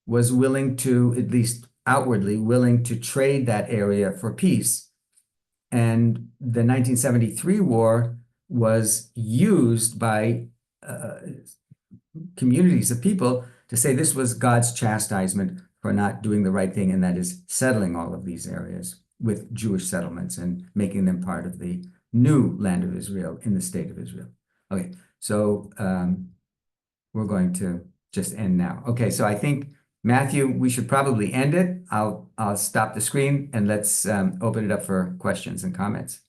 was willing to, at least outwardly, willing to trade that area for peace. And the 1973 war was used by communities of people to say this was God's chastisement for not doing the right thing, and that is settling all of these areas with Jewish settlements and making them part of the new land of Israel in the state of Israel. Okay, so we're going to just end now. Okay, so I think, Matthew, we should probably end it. I'll stop the screen and let's open it up for questions and comments.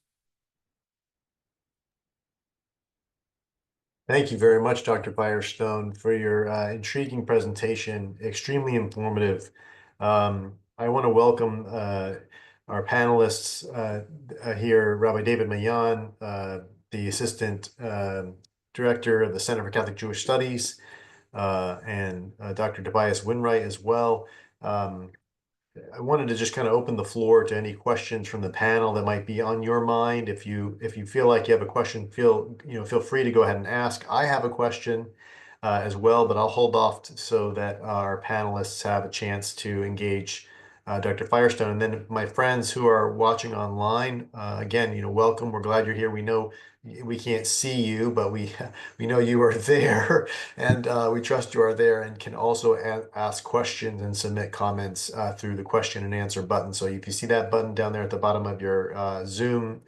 Thank you very much, Dr. Firestone, for your intriguing presentation, extremely informative. I want to welcome our panelists here, Rabbi David Mayan, the Assistant Director of the Center for Catholic Jewish Studies, and Dr. Tobias Winwright as well. I wanted to just kind of open the floor to any questions from the panel that might be on your mind. If you feel like you have a question, feel free to go ahead and ask. I have a question as well, but I'll hold off so that our panelists have a chance to engage Dr. Firestone. And then my friends who are watching online, again, welcome. We're glad you're here. We know we can't see you, but we know you are there, and we trust you are there and can also ask questions and submit comments through the question and answer button. So if you see that button down there at the bottom of your Zoom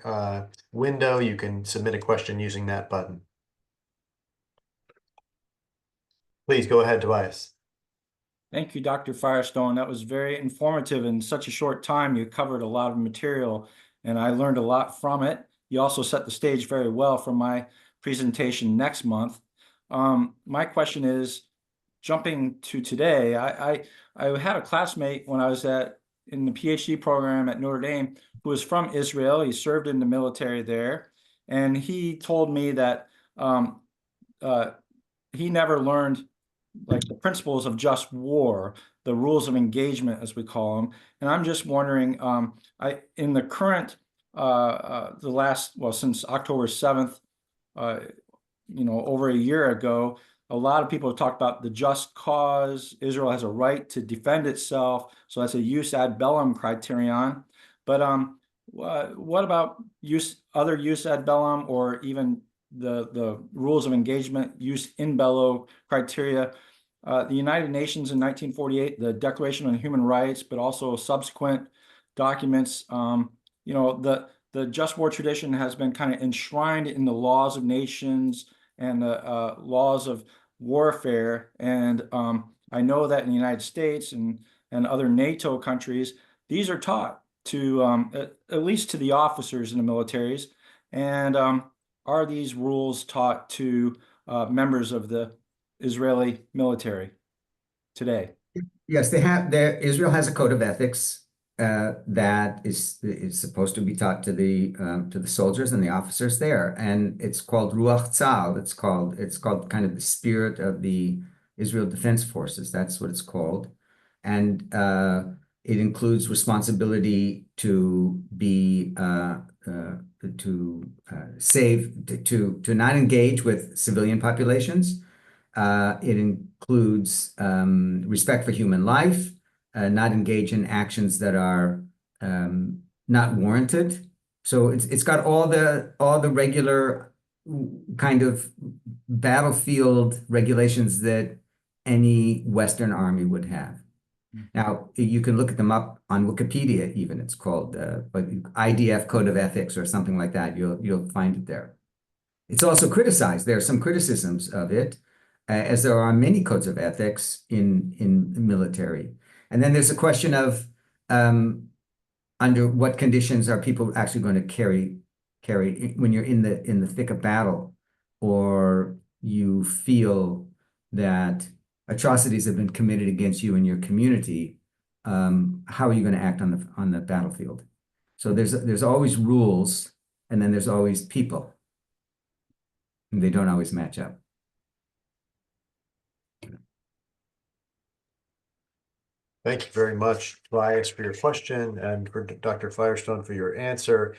window, you can submit a question using that button. Please go ahead, Tobias. Thank you, Dr. Firestone. That was very informative. In such a short time, you covered a lot of material, and I learned a lot from it. You also set the stage very well for my presentation next month. My question is, jumping to today, I had a classmate when I was in the PhD program at Notre Dame who was from Israel. He served in the military there, and he told me that he never learned like the principles of just war, the rules of engagement, as we call them. And I'm just wondering, in the current, since October 7th, over a year ago, a lot of people have talked about the just cause. Israel has a right to defend itself. So that's a jus ad bellum criterion. But what about other jus ad bellum, or even the rules of engagement, jus in bello criteria? The United Nations in 1948, the Declaration on Human Rights, but also subsequent documents, the just war tradition has been kind of enshrined in the laws of nations and the laws of warfare. And I know that in the United States and other NATO countries, these are taught to, at least to the officers in the militaries. And are these rules taught to members of the Israeli military today? Yes, they have. Israel has a code of ethics that is supposed to be taught to the soldiers and the officers there, and it's called Ruach Tzal. It's called kind of the spirit of the Israel Defense Forces. That's what it's called, and it includes responsibility to be to not engage with civilian populations. It includes respect for human life, not engage in actions that are not warranted. So it's got all the regular kind of battlefield regulations that any Western army would have. Now, you can look them up on Wikipedia even. It's called IDF Code of Ethics or something like that. You'll find it there. It's also criticized. There are some criticisms of it, as there are many codes of ethics in military. And then there's a question of under what conditions are people actually going to carry when you're in the thick of battle, or you feel that atrocities have been committed against you and your community. How are you going to act on the battlefield? So there's always rules, and then there's always people, and they don't always match up. Thank you very much, Tobias, for your question, and for Dr. Firestone for your answer.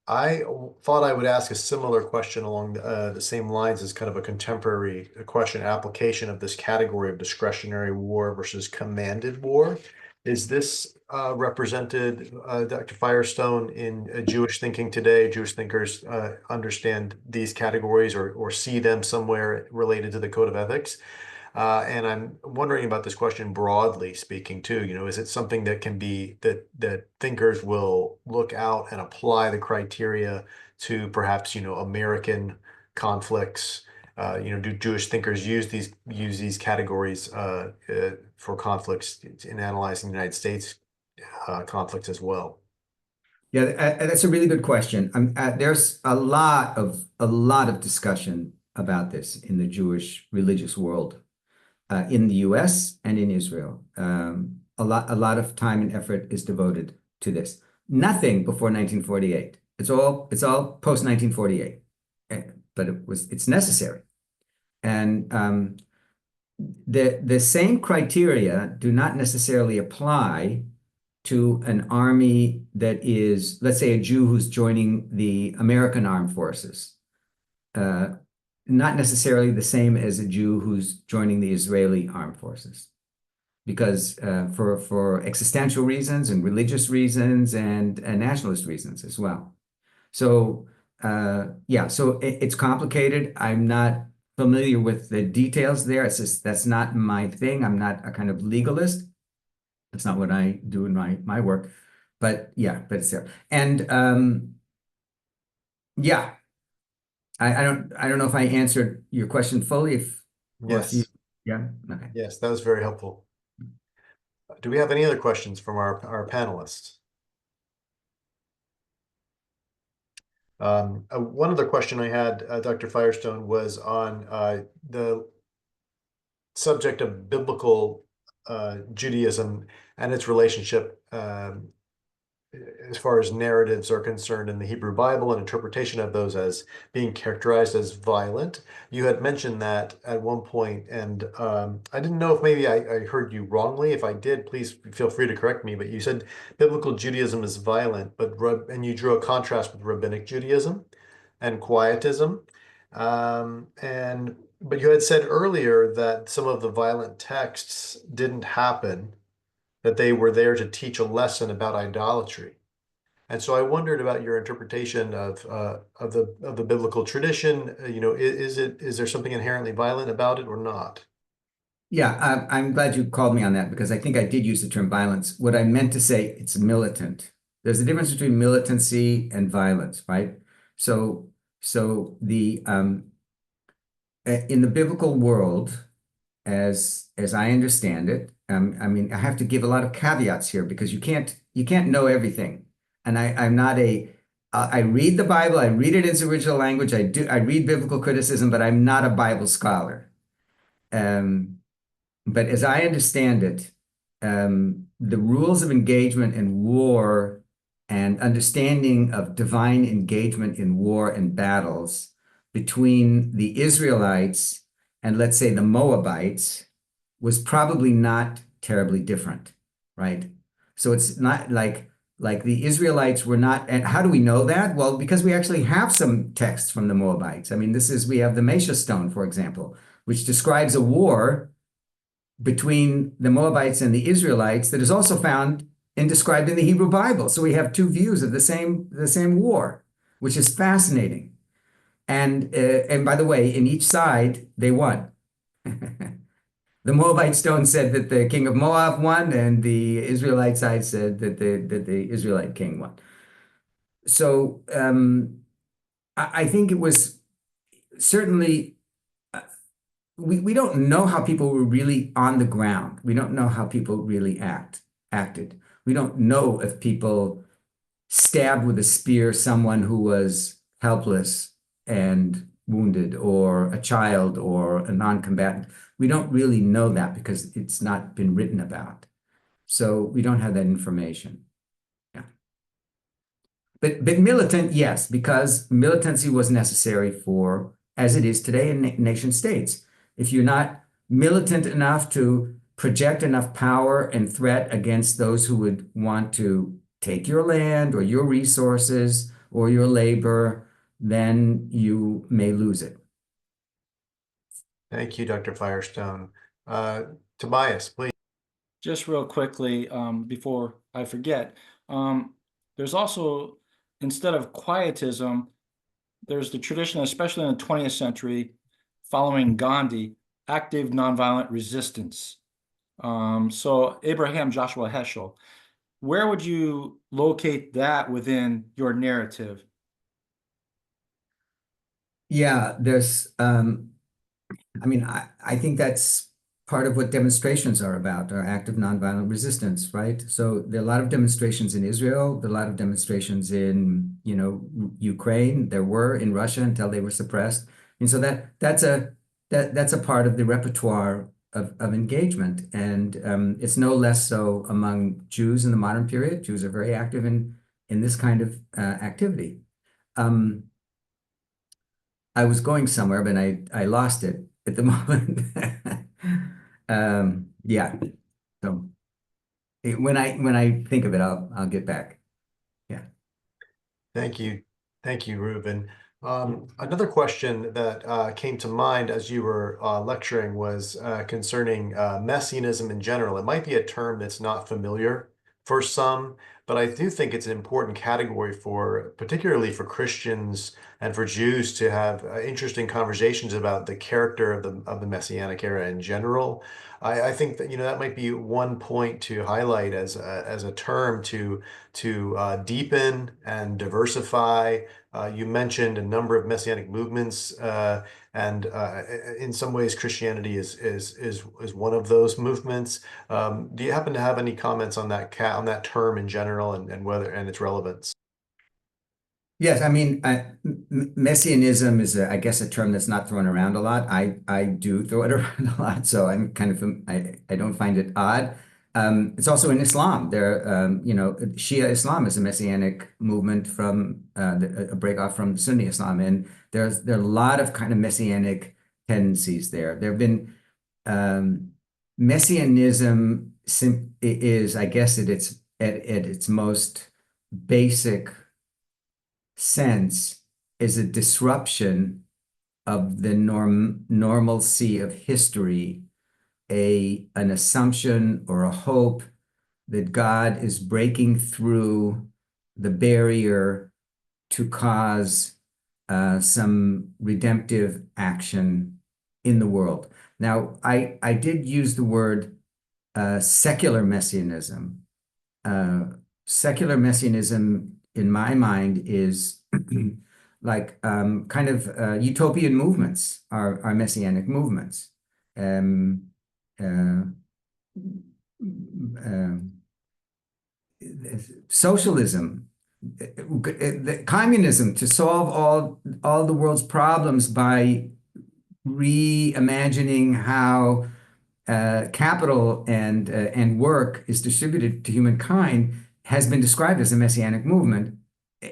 I thought I would ask a similar question along the same lines as kind of a contemporary question, application of this category of discretionary war versus commanded war. Is this represented, Dr. Firestone, in Jewish thinking today? Jewish thinkers understand these categories or see them somewhere related to the code of ethics? And I'm wondering about this question broadly speaking too. Is it something that can be that thinkers will look out and apply the criteria to perhaps, American conflicts? Do Jewish thinkers use these categories for conflicts in analyzing the United States conflicts as well? Yeah, that's a really good question. There's a lot of discussion about this in the Jewish religious world, in the U.S. and in Israel. A lot of time and effort is devoted to this. Nothing before 1948. It's all post 1948, but it's necessary. And the same criteria do not necessarily apply to an army that is, let's say, a Jew who's joining the American armed forces. Not necessarily the same as a Jew who's joining the Israeli armed forces, because for existential reasons and religious reasons and nationalist reasons as well. So yeah, so it's complicated. I'm not familiar with the details there. It's just that's not my thing. I'm not a kind of legalist. That's not what I do in my work. But yeah, but it's there. And yeah. I don't know if I answered your question fully, or if you, Yes. yeah, okay. Yes, that was very helpful. Do we have any other questions from our panelists? One other question I had, Dr. Firestone, was on the subject of biblical Judaism and its relationship as far as narratives are concerned in the Hebrew Bible and interpretation of those as being characterized as violent. You had mentioned that at one point, and I didn't know if maybe I heard you wrongly. If I did, please feel free to correct me. But you said biblical Judaism is violent, and you drew a contrast with rabbinic Judaism and quietism. But you had said earlier that some of the violent texts didn't happen, that they were there to teach a lesson about idolatry. And so I wondered about your interpretation of the biblical tradition. Is there something inherently violent about it or not? Yeah, I'm glad you called me on that, because I think I did use the term violence. What I meant to say, it's militant. There's a difference between militancy and violence, right? So the in the biblical world, as I understand it, I mean, I have to give a lot of caveats here, because you can't know everything. And I'm not I read the Bible, I read it in its original language, I read biblical criticism, but I'm not a Bible scholar. But as I understand it, the rules of engagement in war and understanding of divine engagement in war and battles between the Israelites and, let's say, the Moabites was probably not terribly different, right? So it's not like the Israelites were not, and how do we know that? Well, because we actually have some texts from the Moabites. I mean, we have the Mesha stone, for example, which describes a war between the Moabites and the Israelites that is also found and described in the Hebrew Bible. So we have two views of the same war, which is fascinating. And by the way, in each side, they won. The Moabite stone said that the king of Moab won, and the Israelite side said that the Israelite king won. So I think it was certainly we don't know how people were really on the ground. We don't know how people really acted. We don't know if people stabbed with a spear someone who was helpless and wounded, or a child, or a non-combatant. We don't really know that because it's not been written about. So we don't have that information. Yeah. But militant, yes, because militancy was necessary for, as it is today in nation states. If you're not militant enough to project enough power and threat against those who would want to take your land or your resources or your labor, then you may lose it. Thank you, Dr. Firestone. Tobias, please. Just real quickly, before I forget, there's also, instead of quietism, there's the tradition, especially in the 20th century, following Gandhi, active nonviolent resistance. So Abraham Joshua Heschel, where would you locate that within your narrative? Yeah, I mean, I think that's part of what demonstrations are about, are active nonviolent resistance, right? So there are a lot of demonstrations in Israel, there are a lot of demonstrations in, Ukraine. There were in Russia until they were suppressed. And so that's a part of the repertoire of engagement. And it's no less so among Jews in the modern period. Jews are very active in this kind of activity. Um, I was going somewhere, but I lost it at the moment. Yeah. So when I think of it, I'll get back. Yeah. Thank you. Thank you, Reuven. Another question that came to mind as you were lecturing was concerning messianism in general. It might be a term that's not familiar for some, but I do think it's an important category for, particularly for Christians and for Jews, to have interesting conversations about the character of the Messianic era in general. I think that that might be one point to highlight as a term to deepen and diversify. You mentioned a number of messianic movements, and in some ways, Christianity is one of those movements. Do you happen to have any comments on on that term in general, and whether and its relevance? Yes, I mean, messianism is, I guess, a term that's not thrown around a lot. I do throw it around a lot, so I'm kind of I don't find it odd. It's also in Islam. Shia Islam is a messianic movement from a break off from Sunni Islam, and there are a lot of kind of messianic tendencies there. There have been messianism is, I guess, at its most basic sense, is a disruption of the normalcy of history, an assumption or a hope that God is breaking through the barrier to cause some redemptive action in the world. Now, I did use the word secular messianism. Secular messianism, in my mind, is like kind of utopian movements are messianic movements. Um, uh, um, Socialism, communism, to solve all the world's problems by reimagining how capital and work is distributed to humankind, has been described as a messianic movement,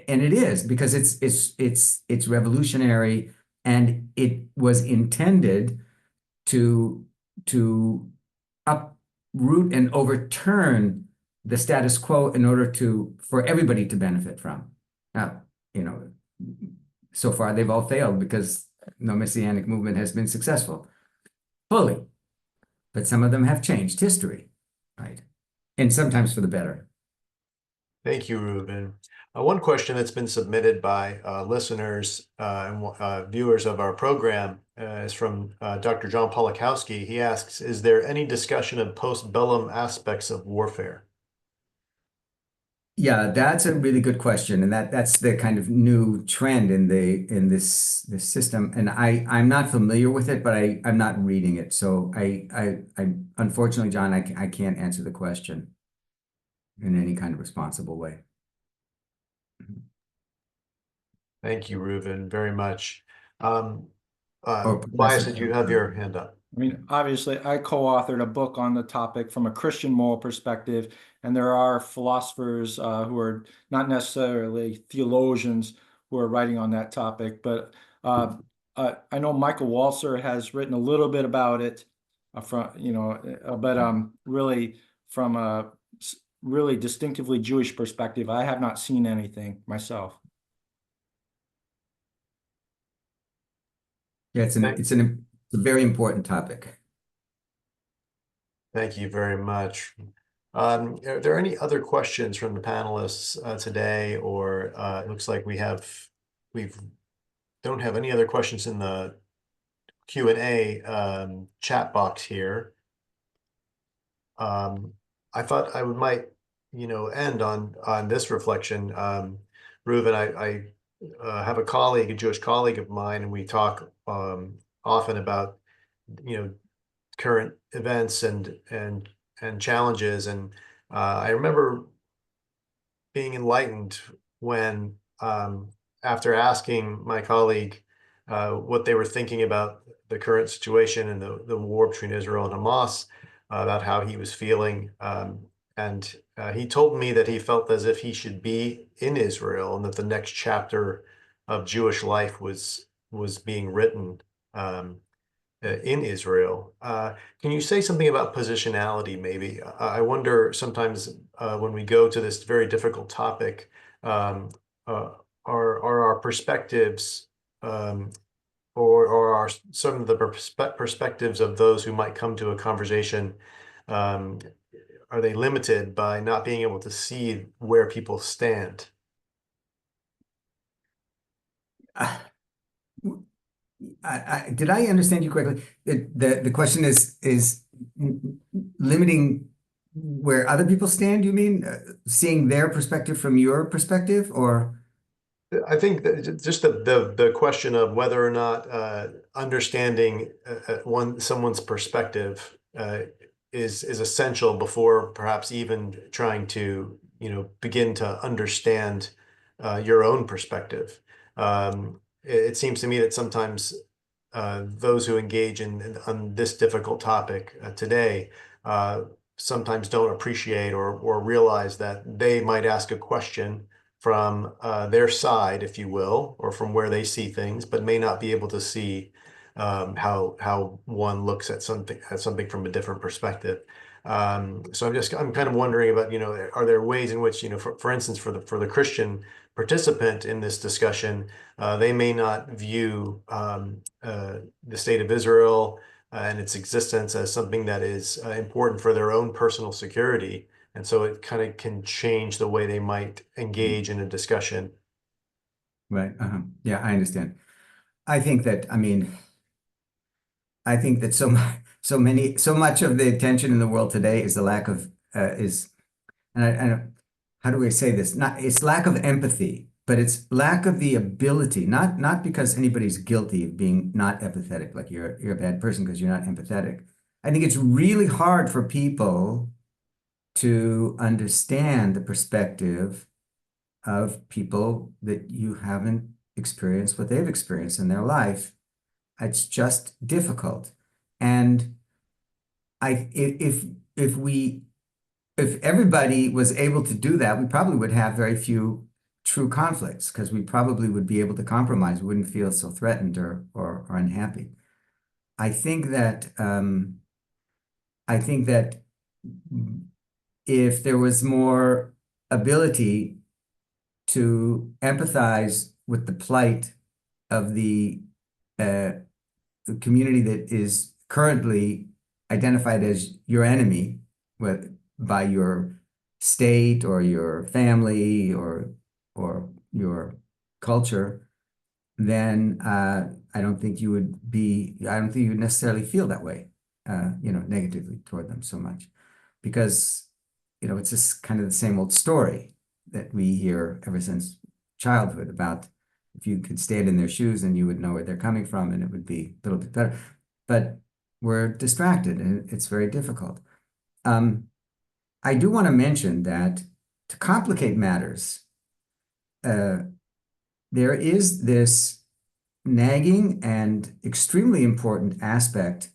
and it is, because it's revolutionary, and it was intended to uproot and overturn the status quo in order for everybody to benefit from. Now, so far they've all failed because no messianic movement has been successful fully. But some of them have changed history, right? And sometimes for the better. Thank you, Reuven. One question that's been submitted by listeners and viewers of our program is from Dr. John Polakowski. He asks, is there any discussion of post-bellum aspects of warfare? Yeah, that's a really good question, and that's the kind of new trend in this system. And I'm not familiar with it, but I'm not reading it, so I unfortunately, John, I can't answer the question in any kind of responsible way. Thank you, Reuven, very much. Or Elias, Professor. did you have your hand up? I mean, obviously, I co-authored a book on the topic from a Christian moral perspective, and there are philosophers who are not necessarily theologians who are writing on that topic. But I know Michael Walzer has written a little bit about it, but really from a really distinctively Jewish perspective, I have not seen anything myself. Yeah, it's a very important topic. Thank you very much. Are there any other questions from the panelists today, or it looks like we don't have any other questions in the Q&A chat box here. I thought I might, end on this reflection. Reuven, I have a colleague, a Jewish colleague of mine, and we talk often about, current events and challenges. And I remember being enlightened when, after asking my colleague what they were thinking about the current situation and the war between Israel and Hamas, about how he was feeling. And he told me that he felt as if he should be in Israel and that the next chapter of Jewish life was being written in Israel. Can you say something about positionality, maybe? I wonder sometimes when we go to this very difficult topic, um, are our perspectives or are some of the perspectives of those who might come to a conversation, um, are they limited by not being able to see where people stand? Did I understand you correctly? The question is limiting where other people stand, you mean? Seeing their perspective from your perspective, or? I think that just the question of whether or not understanding someone's perspective is essential before perhaps even trying to begin to understand your own perspective. It seems to me that sometimes those who engage on this difficult topic today sometimes don't appreciate or realize that they might ask a question from their side, if you will, or from where they see things, but may not be able to see how one looks at something from a different perspective. So I'm kind of wondering about, are there ways in which, for instance, for the Christian participant in this discussion, they may not view the state of Israel and its existence as something that is important for their own personal security. And so it kind of can change the way they might engage in a discussion. Right. Yeah, I understand. I think that, I mean, I think that so much of the attention in the world today is the lack of, and how do I say this? It's lack of empathy, but it's lack of the ability, not because anybody's guilty of being not empathetic, like you're a bad person because you're not empathetic. I think it's really hard for people to understand the perspective of people that you haven't experienced what they've experienced in their life. It's just difficult. And I if we if everybody was able to do that, we probably would have very few true conflicts because we probably would be able to compromise. We wouldn't feel so threatened or unhappy. I think that I think that if there was more ability to empathize with the plight of uh, the community that is currently identified as your enemy by your state or your family or your culture, then I don't think you would necessarily feel that way, negatively toward them so much because, it's just kind of the same old story. that we hear ever since childhood about if you could stand in their shoes and you would know where they're coming from and it would be a little bit better. But we're distracted and it's very difficult. I do want to mention that to complicate matters, there is this nagging and extremely important aspect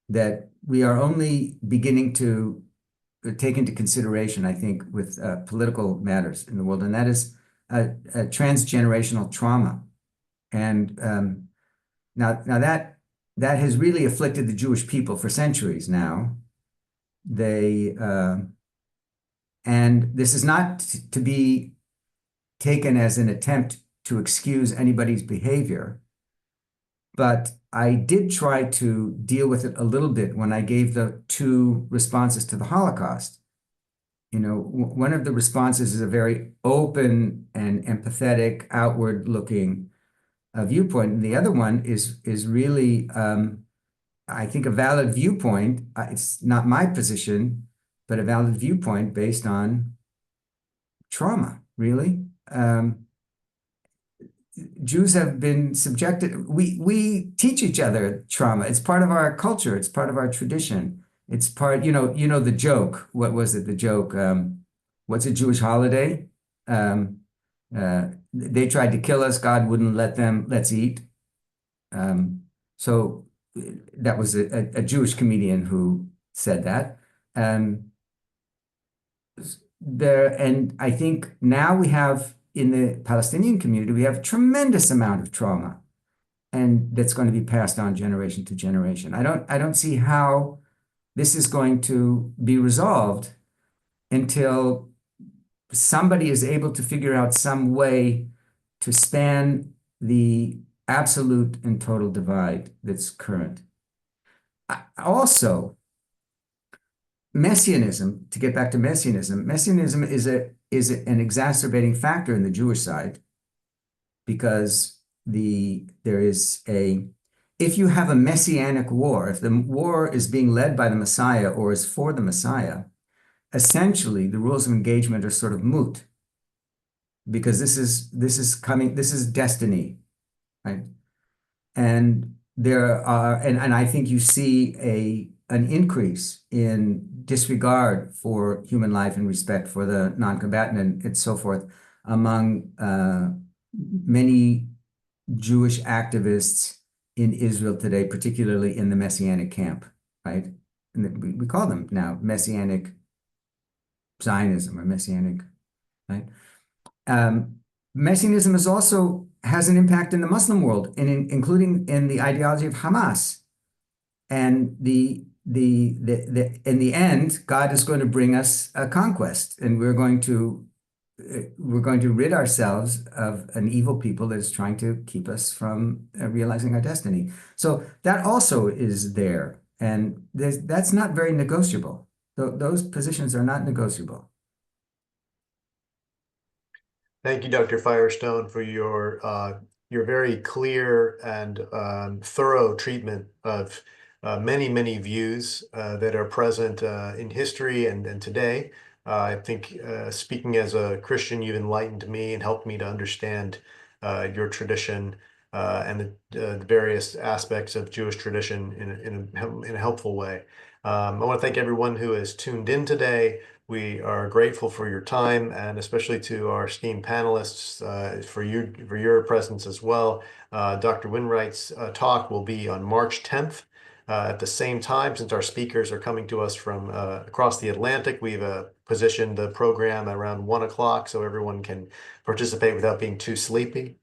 that we are only beginning to take into consideration, I think, with political matters in the world, and that is a transgenerational trauma. And now that has really afflicted the Jewish people for centuries now. And this is not to be taken as an attempt to excuse anybody's behavior, but I did try to deal with it a little bit when I gave the two responses to the Holocaust. One of the responses is a very open and empathetic, outward-looking viewpoint, and the other one is really, I think, a valid viewpoint. It's not my position, but a valid viewpoint based on trauma, really. Jews have been subjected. We teach each other trauma. It's part of our culture. It's part of our tradition. It's part, the joke. What was it? The joke. What's a Jewish holiday? They tried to kill us. God wouldn't let them. Let's eat. So that was a Jewish comedian who said that. And I think now we have, in the Palestinian community, we have a tremendous amount of trauma, and that's going to be passed on generation to generation. I don't see how this is going to be resolved until somebody is able to figure out some way to span the absolute and total divide that's current. Also, Messianism, to get back to Messianism is an exacerbating factor in the Jewish side, because if you have a messianic war, if the war is being led by the Messiah or is for the Messiah, essentially the rules of engagement are sort of moot, because this is destiny, right? And I think you see an increase in disregard for human life and respect for the non-combatant and so forth among many Jewish activists in Israel today, particularly in the Messianic camp, right? And we call them now Messianic Zionism or Messianic, right? Messianism has an impact in the Muslim world, including in the ideology of Hamas. And in the end, God is going to bring us a conquest, and we're going to rid ourselves of an evil people that is trying to keep us from realizing our destiny. So that also is there, and that's not very negotiable. Those positions are not negotiable. Thank you, Dr. Firestone, for your very clear and thorough treatment of many views that are present in history and today. I think speaking as a Christian, you've enlightened me and helped me to understand your tradition and the various aspects of Jewish tradition in a helpful way. I want to thank everyone who has tuned in today. We are grateful for your time, and especially to our esteemed panelists for your presence as well. Dr. Winwright's talk will be on March 10th. At the same time, since our speakers are coming to us from across the Atlantic, we've positioned the program around 1 o'clock so everyone can participate without being too sleepy.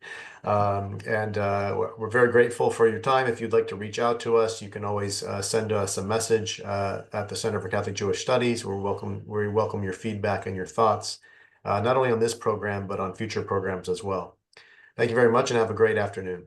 We're very grateful for your time. If you'd like to reach out to us, you can always send us a message at the Center for Catholic Jewish Studies. We welcome your feedback and your thoughts, not only on this program, but on future programs as well. Thank you very much and have a great afternoon.